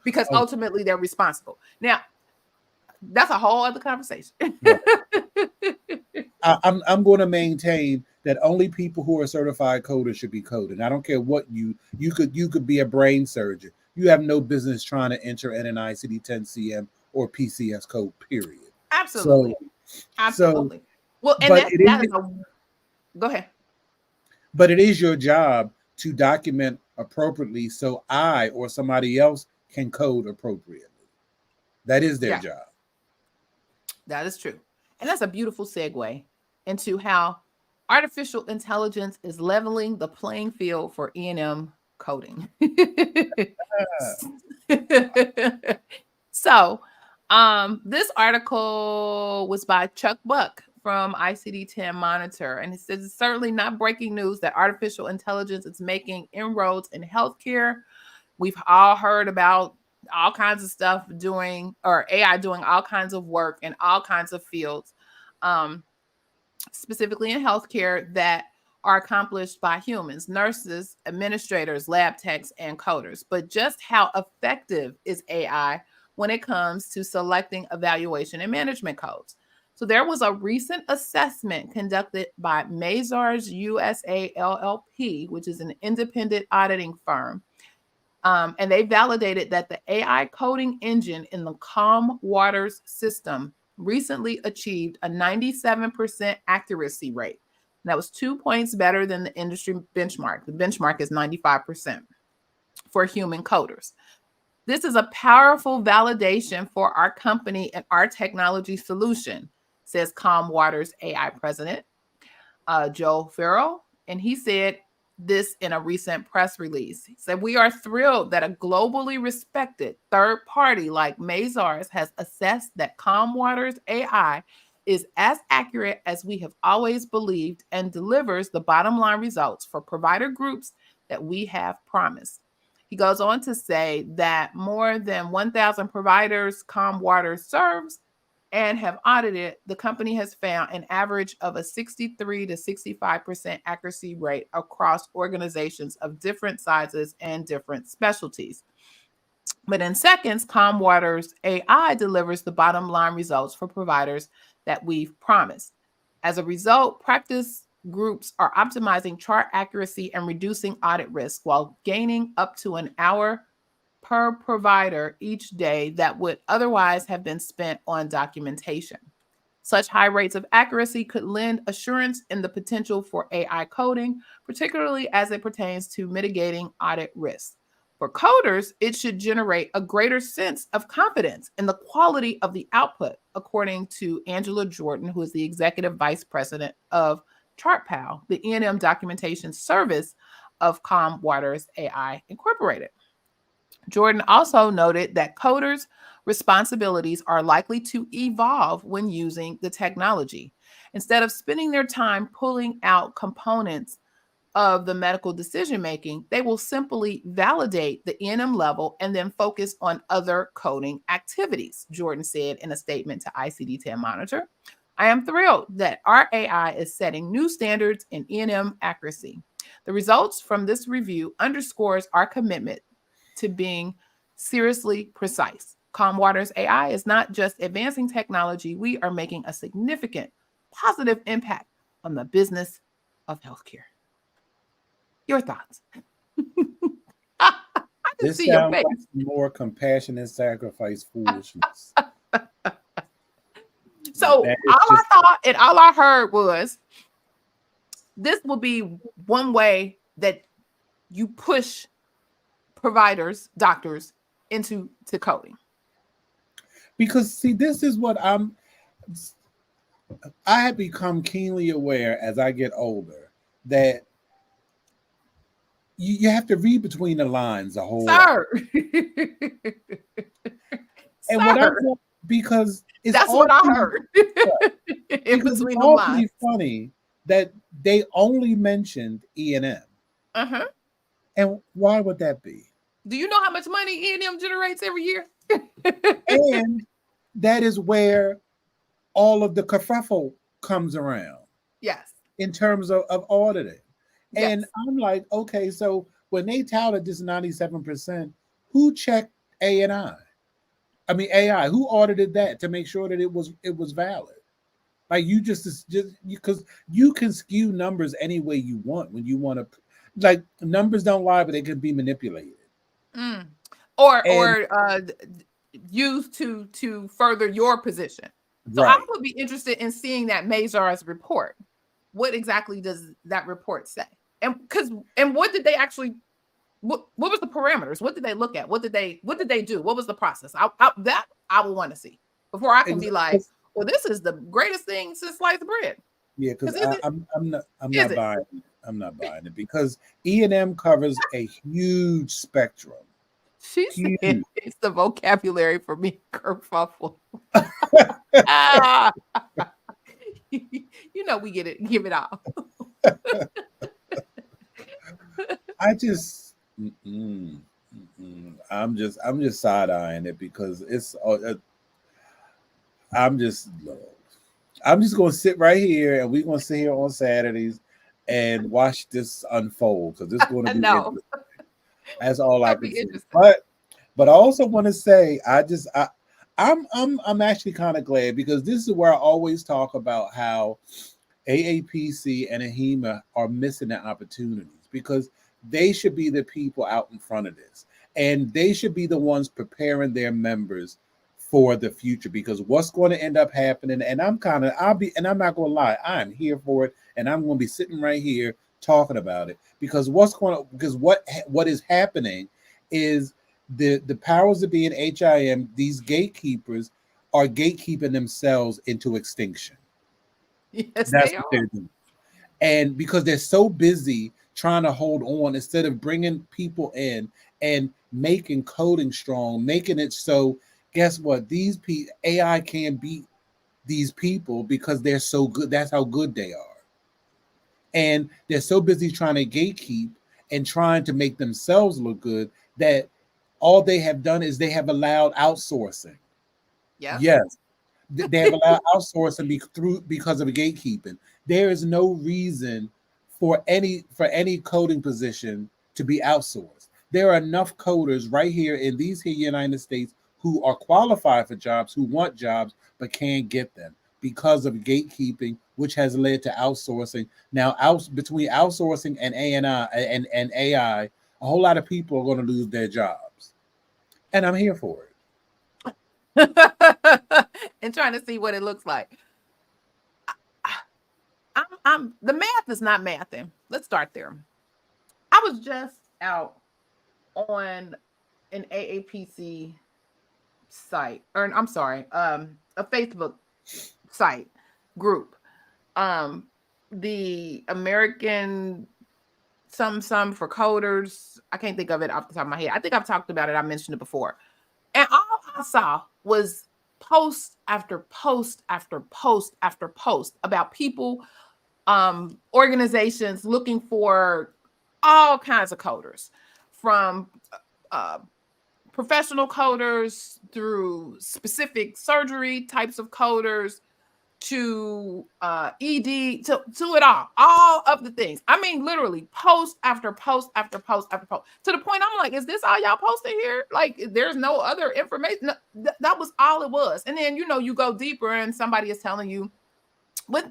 because ultimately they're responsible. Now, that's a whole other conversation. Yeah. I'm going to maintain that only people who are certified coders should be coding. I don't care what you could be a brain surgeon. You have no business trying to enter in an ICD-10-CM or PCS code, period. Absolutely. Absolutely. Well, and go ahead. But it is your job to document appropriately so I or somebody else can code appropriately. That is their job. That is true. And that's a beautiful segue into how artificial intelligence is leveling the playing field for E&M coding. So, this article was by Chuck Buck from ICD-10 Monitor, and it says it's certainly not breaking news that artificial intelligence is making inroads in healthcare. We've all heard about all kinds of stuff AI doing all kinds of work in all kinds of fields, specifically in healthcare, that are accomplished by humans, nurses, administrators, lab techs, and coders. But just how effective is AI when it comes to selecting evaluation and management codes? So there was a recent assessment conducted by Mazars USA LLP, which is an independent auditing firm. And they validated that the AI coding engine in the Calm Waters system recently achieved a 97% accuracy rate. And that was 2 points better than the industry benchmark. The benchmark is 95% for human coders. This is a powerful validation for our company and our technology solution, says Calm Waters AI president, Joe Farrell. And he said this in a recent press release. He said, "We are thrilled that a globally respected third party like Mazars has assessed that Calm Waters AI is as accurate as we have always believed and delivers the bottom line results for provider groups that we have promised." He goes on to say that more than 1,000 providers Calm Waters serves and have audited, the company has found an average of a 63 to 65% accuracy rate across organizations of different sizes and different specialties. But in seconds, Calm Waters AI delivers the bottom line results for providers that we've promised. As a result, practice groups are optimizing chart accuracy and reducing audit risk while gaining up to an hour per provider each day that would otherwise have been spent on documentation. Such high rates of accuracy could lend assurance in the potential for AI coding, particularly as it pertains to mitigating audit risks. For coders, it should generate a greater sense of confidence in the quality of the output, according to Angela Jordan, who is the executive vice president of ChartPal, the E&M documentation service of Calm Waters AI Incorporated. Jordan also noted that coders' responsibilities are likely to evolve when using the technology. Instead of spending their time pulling out components of the medical decision making, they will simply validate the E&M level and then focus on other coding activities, Jordan said in a statement to ICD-10 Monitor. "I am thrilled that our AI is setting new standards in E&M accuracy. The results from this review underscores our commitment to being seriously precise. Calm Waters AI is not just advancing technology, we are making a significant positive impact on the business of healthcare." Your thoughts? I can This see your sounds face. like more compassionate sacrifice foolishness. So all That is I just thought and all I heard was this will be one way that you push providers, doctors into coding. because see, this is what I have become keenly aware as I get older that you have to read between the lines a whole lot. Sir. And what I Sir, thought, because it's that's what I awfully, heard. In because it's between the awfully lines. funny that they only mentioned E&M. Uh-huh. And why would that be? Do you know how much money E&M generates every year? And that is where all of the kerfuffle comes around Yes. in terms of auditing. Yes. And I'm like, okay, so when they touted this 97%, who checked A&I? I mean AI, who audited that to make sure that it was valid? Like you just because you can skew numbers any way you want when you want to, like numbers don't lie, but they can be manipulated. Mm. Or And used to further your position. So I right. would be interested in seeing that Mazars report. What exactly does that report say? And what did they actually what was the parameters? What did they look at? What did they do? What was the process? I would want to see before I can be like, well, this is the greatest thing since sliced bread. Yeah, because I'm Is not it? buying it. I'm not buying it because E&M covers a huge spectrum. She said Huge. it's the vocabulary for me, kerfuffle. Ah. You know we get it, give it all. I just I'm just side eyeing it because it's I'm just going to sit right here and we're going to sit here on Saturdays and watch this unfold because it's going to be No, interesting. That's all I that'll can be say. interesting. But I also want to say I'm actually kind of glad because this is where I always talk about how AAPC and AHIMA are missing the opportunities because they should be the people out in front of this, and they should be the ones preparing their members for the future because what's going to end up happening, and I'm not going to lie, I'm here for it, and I'm going to be sitting right here talking about it because what is happening is the powers that be in HIM, these gatekeepers are gatekeeping themselves into extinction. Yes, That's they what are. they're doing. And because they're so busy trying to hold on instead of bringing people in and making coding strong, making it so, guess what? AI can't beat these people because they're so good. That's how good they are. And they're so busy trying to gatekeep and trying to make themselves look good that all they have done is they have allowed outsourcing. Yep. Yes, they have allowed outsourcing because of gatekeeping. There is no reason for any coding position to be outsourced. There are enough coders right here in these here United States who are qualified for jobs, who want jobs, but can't get them because of gatekeeping, which has led to outsourcing. Now, between outsourcing and and AI, a whole lot of people are going to lose their jobs, and I'm here for it. And trying to see what it looks like. I'm the math is not mathing. Let's start there. I was just out on an AAPC site, or I'm sorry, a Facebook site group. Um, the American some for coders. I can't think of it off the top of my head. I think I've talked about it. I mentioned it before. And all I saw was post after post after post after post about people, organizations looking for all kinds of coders, from uh, professional coders through specific surgery types of coders to ED to it all of the things. I mean, literally post after post after post after post to the point I'm like, is this all y'all posted here? Like, there's no other information. No, that was all it was. And then you go deeper, and somebody is telling you with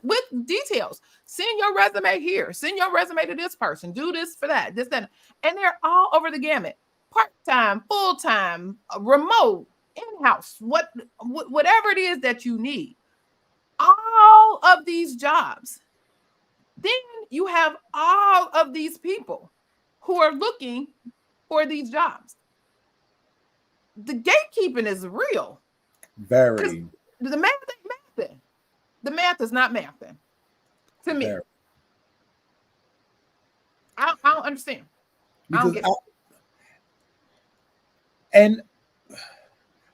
details. Send your resume here. Send your resume to this person. Do this for that. This that, and they're all over the gamut. Part time, full time, remote, in house, whatever it is that you need. All of these jobs. Then you have all of these people who are looking for these jobs. The gatekeeping is real because Very, the math ain't mathing. The math is not mathing to me. very. I don't understand. I don't Because get it. and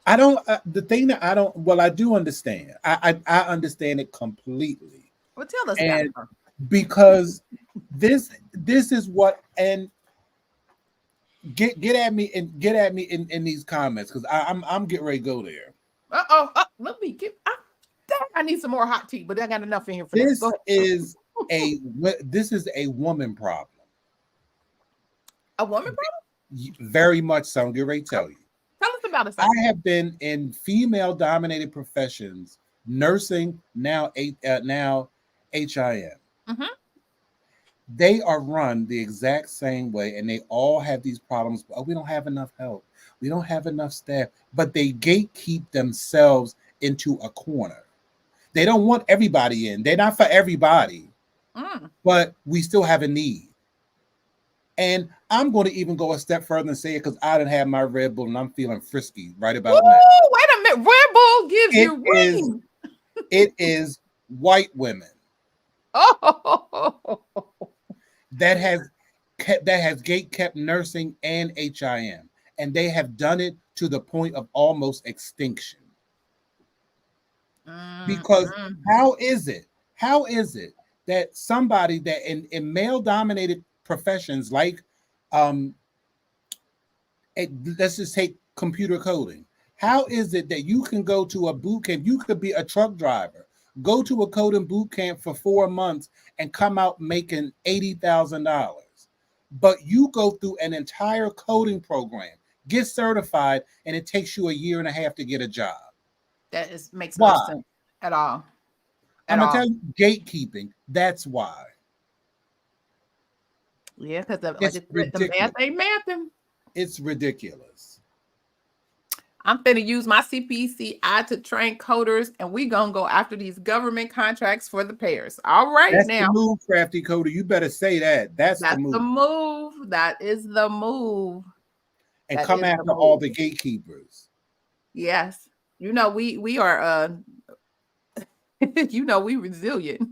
I don't. The thing that I don't. Well, I do understand. I understand it completely, Well, tell us about it. and because this is what and get at me in these comments because I'm getting ready to go there. Let me get. I need some more hot tea, but I got enough in here for now. Go This ahead. is a woman problem. A woman problem? Very much so. I'm getting ready to tell you. Tell us about it. I have been in female-dominated professions, nursing, now HIM. Mm-hmm. They are run the exact same way, and they all have these problems. Oh, we don't have enough help. We don't have enough staff. But they gatekeep themselves into a corner. They don't want everybody in. They're not for everybody, but we still have a need. And I'm going to even go a step further and say it because I didn't have my Red Bull and I'm feeling frisky right about now. Wait a minute. Red Bull gives you ring. It is white women Oh, that has gate kept nursing and HIM, and they have done it to the point of almost extinction. Because how is it that somebody that in male dominated professions like let's just take computer coding, how is it that you can go to a boot camp, you could be a truck driver, go to a coding boot camp for 4 months and come out making $80,000. But you go through an entire coding program, get certified, and it takes you a year and a half to get a job. That makes no Why? sense at all. I'm going to tell you, gatekeeping. That's why. Yeah, because the ridiculous. math ain't mathing. It's ridiculous. I'm finna use my CPCI to train coders, and we gonna go after these government contracts for the payers. All right, That's now. the move, crafty coder. You better say that. That's the move. The move. That is the move. And come after all the gatekeepers. Yes. You know, we are you know, we resilient.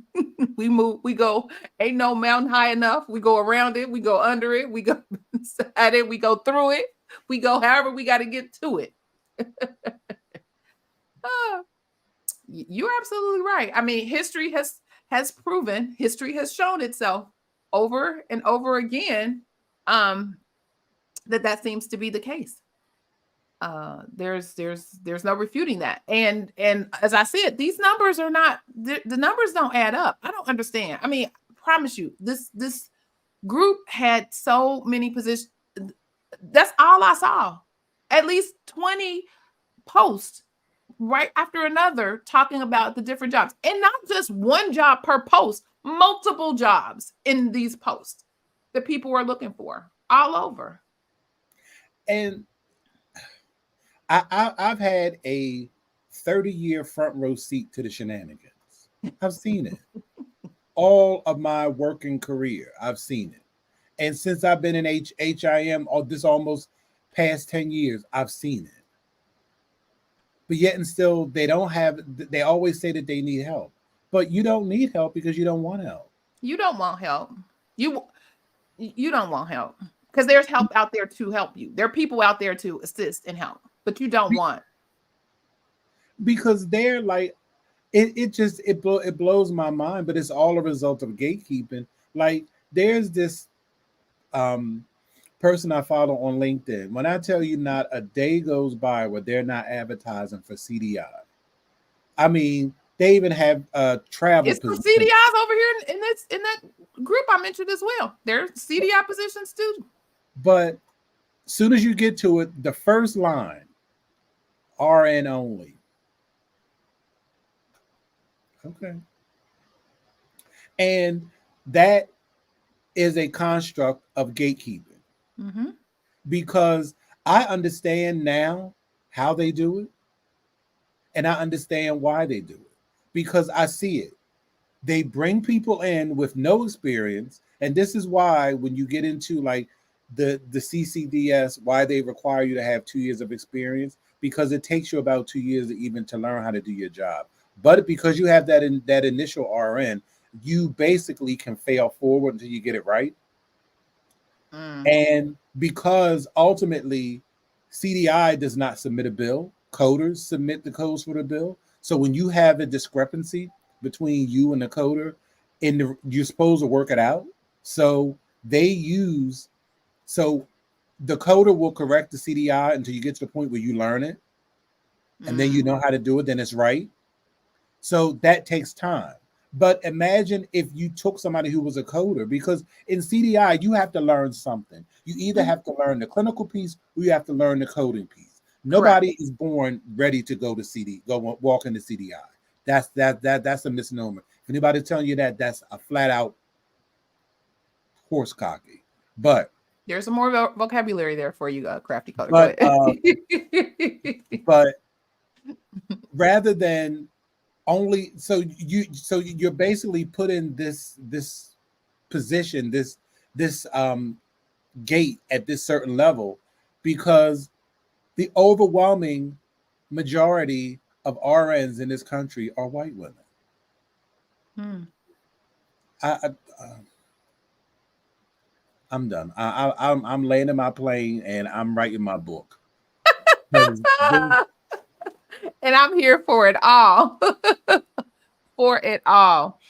We move, we go, ain't no mountain high enough. We go around it, we go under it, we go at it, we go through it, we go however we got to get to it. You're absolutely right. I mean, history has proven, history has shown itself over and over again that seems to be the case. There's no refuting that. And as I said, these numbers are not, the numbers don't add up. I don't understand. I mean, I promise you, this group had so many positions. That's all I saw. At least 20 posts right after another talking about the different jobs, and not just one job per post, multiple jobs in these posts that people were looking for all over. And I've had a 30-year front row seat to the shenanigans. I've seen it. All of my working career, I've seen it. And since I've been in HIM, this almost past 10 years, I've seen it. But yet and still, they always say that they need help. But you don't need help because you don't want help. You don't want help. You don't want help because there's help out there to help you. There are people out there to assist and help, but you don't want. Because they're like, it blows my mind, but it's all a result of gatekeeping. Like, there's this person I follow on LinkedIn. When I tell you, not a day goes by where they're not advertising for CDI. I mean, they even have travel. It's positions. For CDIs over here in that group I mentioned as well. There's CDI positions too. But as soon as you get to it, the first line, RN only. Okay. And that is a construct of gatekeeping. Mm-hmm. Because I understand now how they do it, and I understand why they do it, because I see it. They bring people in with no experience, and this is why when you get into like the CCDS, why they require you to have 2 years of experience, because it takes you about 2 years to learn how to do your job. But because you have that initial RN, you basically can fail forward until you get it right. And because ultimately CDI does not submit a bill, coders submit the codes for the bill. So when you have a discrepancy between you and the coder, you're supposed to work it out. So the coder will correct the CDI until you get to the point where you learn it, and then you know how to do it, then it's right. So that takes time. But imagine if you took somebody who was a coder, because in CDI, you have to learn something. You either have to learn the clinical piece or you have to learn the coding piece. Nobody is born ready to go walk into CDI. That's a misnomer. If anybody's telling you that, that's a flat out horse cocky. But there's some more vocabulary there for you, crafty coder. But rather than only, so you're basically put in this position, this gate at this certain level, because the overwhelming majority of RNs in this country are white women. I'm done. I'm laying in my plane and I'm writing my book. And I'm here for it all. For it all.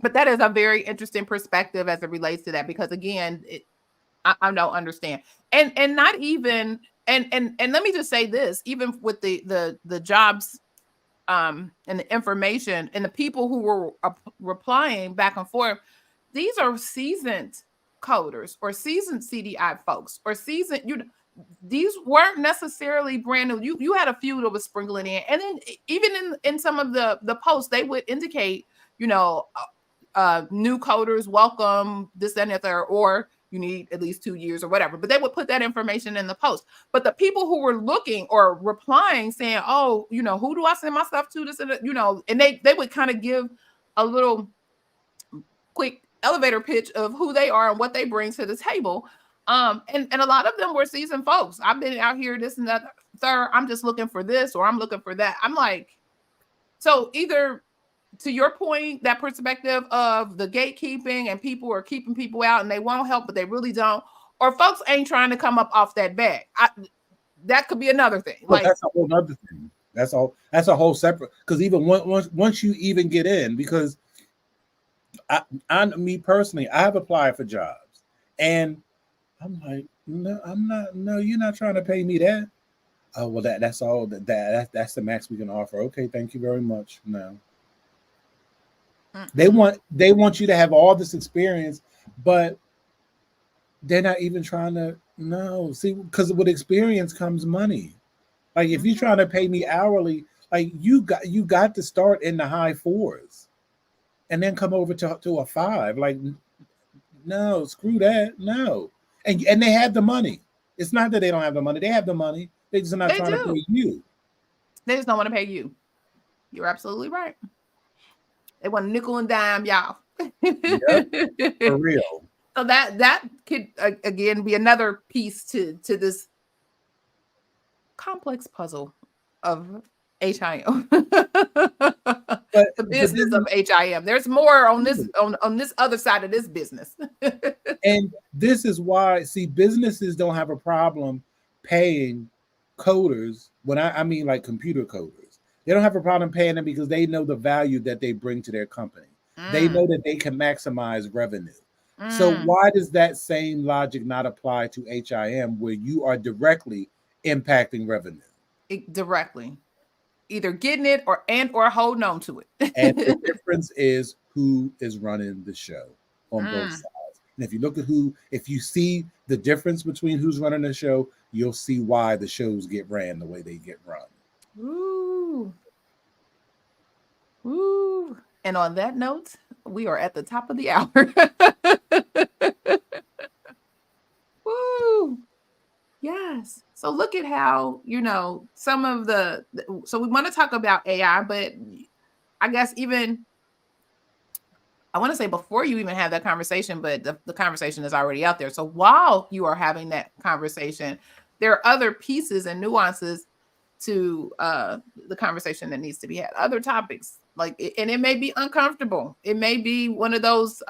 But that is a very interesting perspective as it relates to that, because again, I don't understand. And not even, and let me just say this, even with the jobs and the information and the people who were replying back and forth, these are seasoned coders or seasoned CDI folks or seasoned, these weren't necessarily brand new. You had a few that was sprinkling in, and then even in some of the posts, they would indicate, new coders, welcome, this, that, and the third, or you need at least 2 years or whatever. But they would put that information in the post. But the people who were looking or replying saying, oh, who do I send my stuff to? This, and and they would kind of give a little quick elevator pitch of who they are and what they bring to the table. And a lot of them were seasoned folks. I've been out here, this and that, third. I'm just looking for this or I'm looking for that. I'm like, so either to your point, that perspective of the gatekeeping and people are keeping people out and they won't help, but they really don't, or folks ain't trying to come up off that bag. That could be another thing. Well, that's a whole other thing. That's a whole separate, because even once you even get in, because me personally, I have applied for jobs and I'm like, no, I'm not. No, you're not trying to pay me that. Oh, well, that's all. That's the max we can offer. Okay, thank you very much. No, they want you to have all this experience, but they're not even trying to. No, see, because with experience comes money. Like if you're trying to pay me hourly, like you got to start in the high 4s, and then come over to a 5. Like, no, screw that. No. And they have the money. It's not that they don't have the money. They have the money. They just are not trying to pay you. They just don't want to pay you. You're absolutely right. They want nickel and dime, y'all. Yep, for real. So that could again be another piece to this complex puzzle of HIM. The business of HIM. There's more on this on this other side of this business. And this is why, see, businesses don't have a problem paying coders. When I mean like computer coders, they don't have a problem paying them because they know the value that they bring to their company. They know that they can maximize revenue. So why does that same logic not apply to HIM, where you are directly impacting revenue? Directly. Either getting it or holding on to it. And the difference is who is running the show on both sides. And if you look at if you see the difference between who's running the show, you'll see why the shows get ran the way they get run. Ooh. Ooh. And on that note, we are at the top of the hour. Woo. Yes. So look at how, some of so we want to talk about AI, but I guess even, I want to say before you even have that conversation, but the conversation is already out there. So while you are having that conversation, there are other pieces and nuances to the conversation that needs to be had. Other topics, and it may be uncomfortable. It may be one of those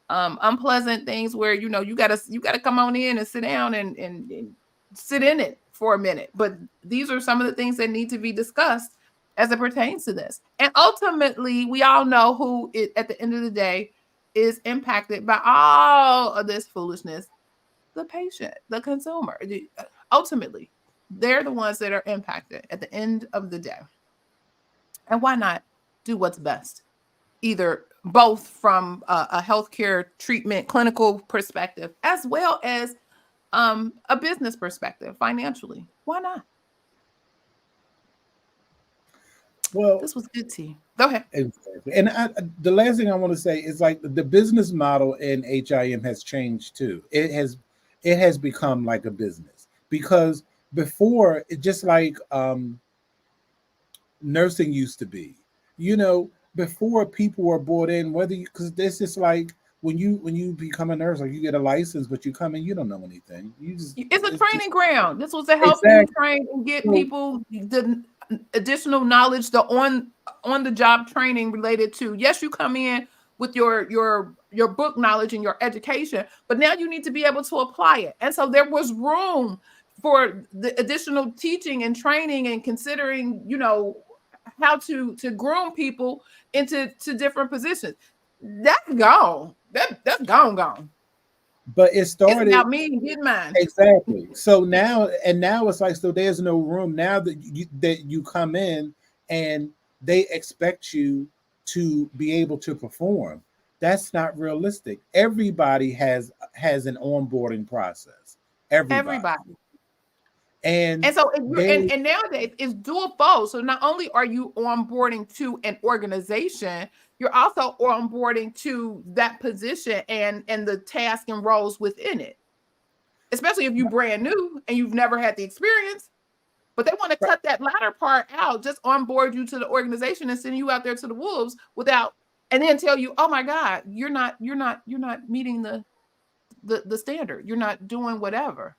unpleasant things where you gotta come on in and sit down and sit in it for a minute. But these are some of the things that need to be discussed as it pertains to this. And ultimately, we all know who at the end of the day is impacted by all of this foolishness: the patient, the consumer. Ultimately, they're the ones that are impacted at the end of the day. And why not do what's best? Either both from a healthcare treatment, clinical perspective, as well as a business perspective, financially. Why not? Well, this was good to you. Go ahead. Exactly. And the last thing I want to say is like the business model in HIM has changed too. It has become like a business, because before it just like nursing used to be, before people were brought in, because this is like when you become a nurse, like you get a license, but you come in, you don't know anything. It's a training ground. This was to help you train and get people the additional knowledge, the on the job training related to, yes, you come in with your book knowledge and your education, but now you need to be able to apply it. And so there was room for the additional teaching and training and considering, how to groom people into different positions. That's gone. That's gone. But it started. It's about me and getting mine. Exactly. So now it's like, so there's no room now that you come in, and they expect you to be able to perform. That's not realistic. Everybody has an onboarding process. Everybody. Everybody. And so and nowadays it's dual fold. So not only are you onboarding to an organization, you're also onboarding to that position and the task and roles within it. Especially if you're brand new and you've never had the experience, but they want to cut that latter part out, just onboard you to the organization and send you out there to the wolves without, and then tell you, oh my God, you're not meeting the standard. You're not doing whatever.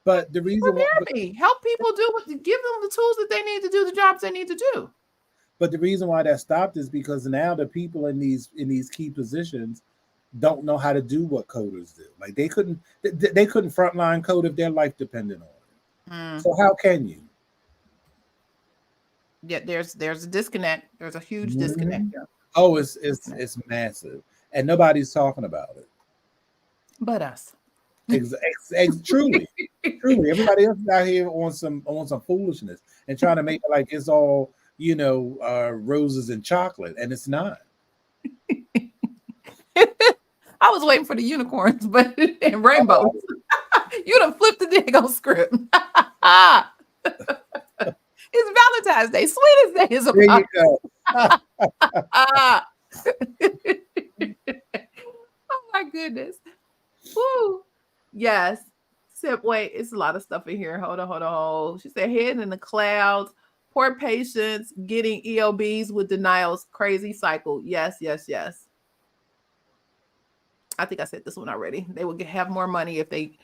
But the reason why, help people give them the tools that they need to do the jobs they need to do. But the reason why that stopped is because now the people in these key positions don't know how to do what coders do. Like they couldn't frontline code if their life depended on it. So how can you? Yeah, there's a disconnect. There's a huge disconnect there. Oh, it's massive, and nobody's talking about it. But us. Truly, everybody else is out here on some foolishness and trying to make it like it's all roses and chocolate, and it's not. I was waiting for the unicorns, but and rainbows. You done flipped the daggone script. It's Valentine's Day. Sweetest day is about. There you go. Oh my goodness. Woo. Yes. Wait, it's a lot of stuff in here. Hold on. She said, head in the clouds, poor patients getting EOBs with denials, crazy cycle. Yes. I think I said this one already. They will have more money if they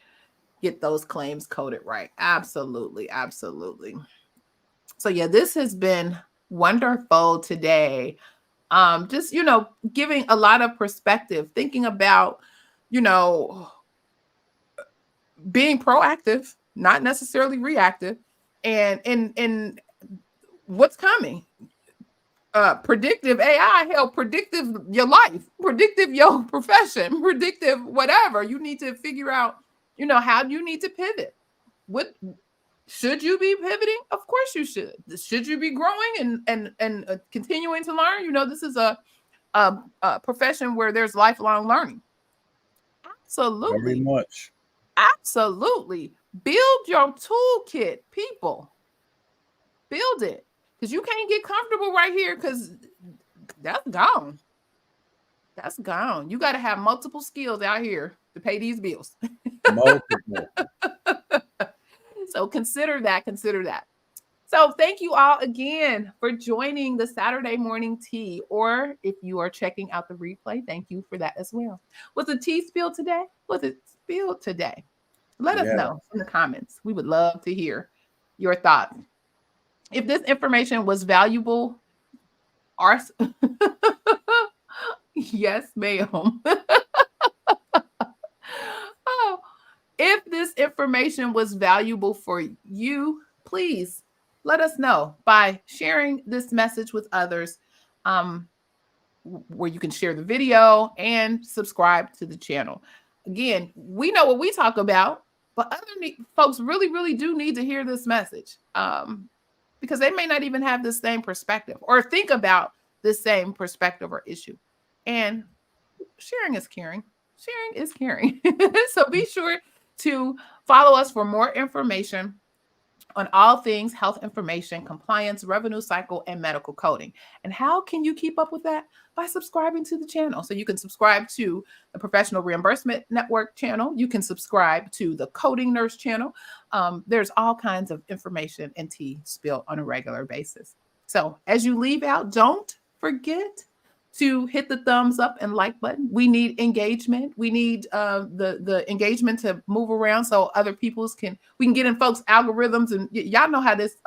get those claims coded right. Absolutely. So yeah, this has been wonderful today. Just, giving a lot of perspective, thinking about, being proactive, not necessarily reactive, and what's coming. Predictive AI, predictive your life, predictive your profession, predictive whatever. You need to figure out, how you need to pivot. What should you be pivoting? Of course you should. Should you be growing and continuing to learn? This is a profession where there's lifelong learning. Absolutely. Very much. Absolutely. Build your toolkit, people. Build it. Because you can't get comfortable right here because that's gone. That's gone. You got to have multiple skills out here to pay these bills. Multiple. So consider that. So thank you all again for joining the Saturday morning tea. Or if you are checking out the replay, thank you for that as well. Was the tea spilled today? Was it spilled today? Let us know in the comments. We would love to hear your thoughts. If this information was valuable, yes, ma'am. If this information was valuable for you, please let us know by sharing this message with others, where you can share the video and subscribe to the channel. Again, we know what we talk about, but other folks really, really do need to hear this message, because they may not even have the same perspective or think about the same perspective or issue. And sharing is caring. Sharing is caring. So be sure to follow us for more information on all things health information, compliance, revenue cycle, and medical coding. And how can you keep up with that? By subscribing to the channel. So you can subscribe to the Professional Reimbursement Network channel. You can subscribe to the Coding Nurse channel. There's all kinds of information and tea spilled on a regular basis. So as you leave out, don't forget to hit the thumbs up and like button. We need engagement. We need the engagement to move around so other people's we can get in folks' algorithms, and y'all know how this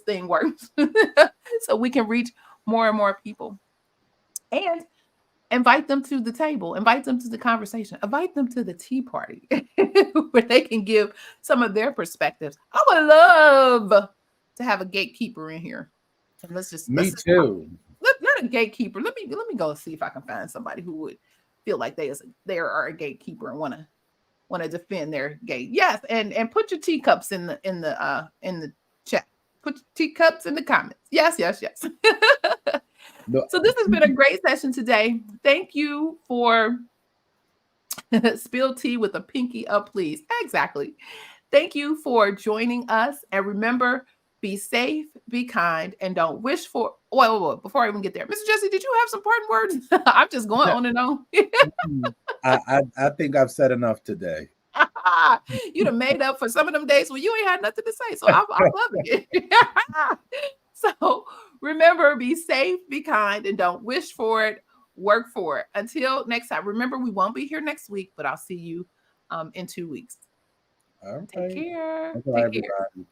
thing works. So we can reach more and more people. And invite them to the table, invite them to the conversation, invite them to the tea party where they can give some of their perspectives. I would love to have a gatekeeper in here. And let's Me too. Let a gatekeeper. Let me go see if I can find somebody who would feel like they are a gatekeeper and want to defend their gate. Yes, and put your teacups in the chat. Put your teacups in the comments. Yes, yes, yes. No, So this has been a great session today. Thank you for spill tea with a pinky up, please. Exactly. Thank you for joining us. And remember, be safe, be kind, and don't wish for. Wait. Before I even get there, Mr. Jesse, did you have some parting words? I'm just going on and on. I think I've said enough today. You'd have made up for some of them days when you ain't had nothing to say. So I'm loving it. So remember, be safe, be kind, and don't wish for it. Work for it. Until next time. Remember, we won't be here next week, but I'll see you in 2 weeks. All right. Take care. Bye, Take care. everybody.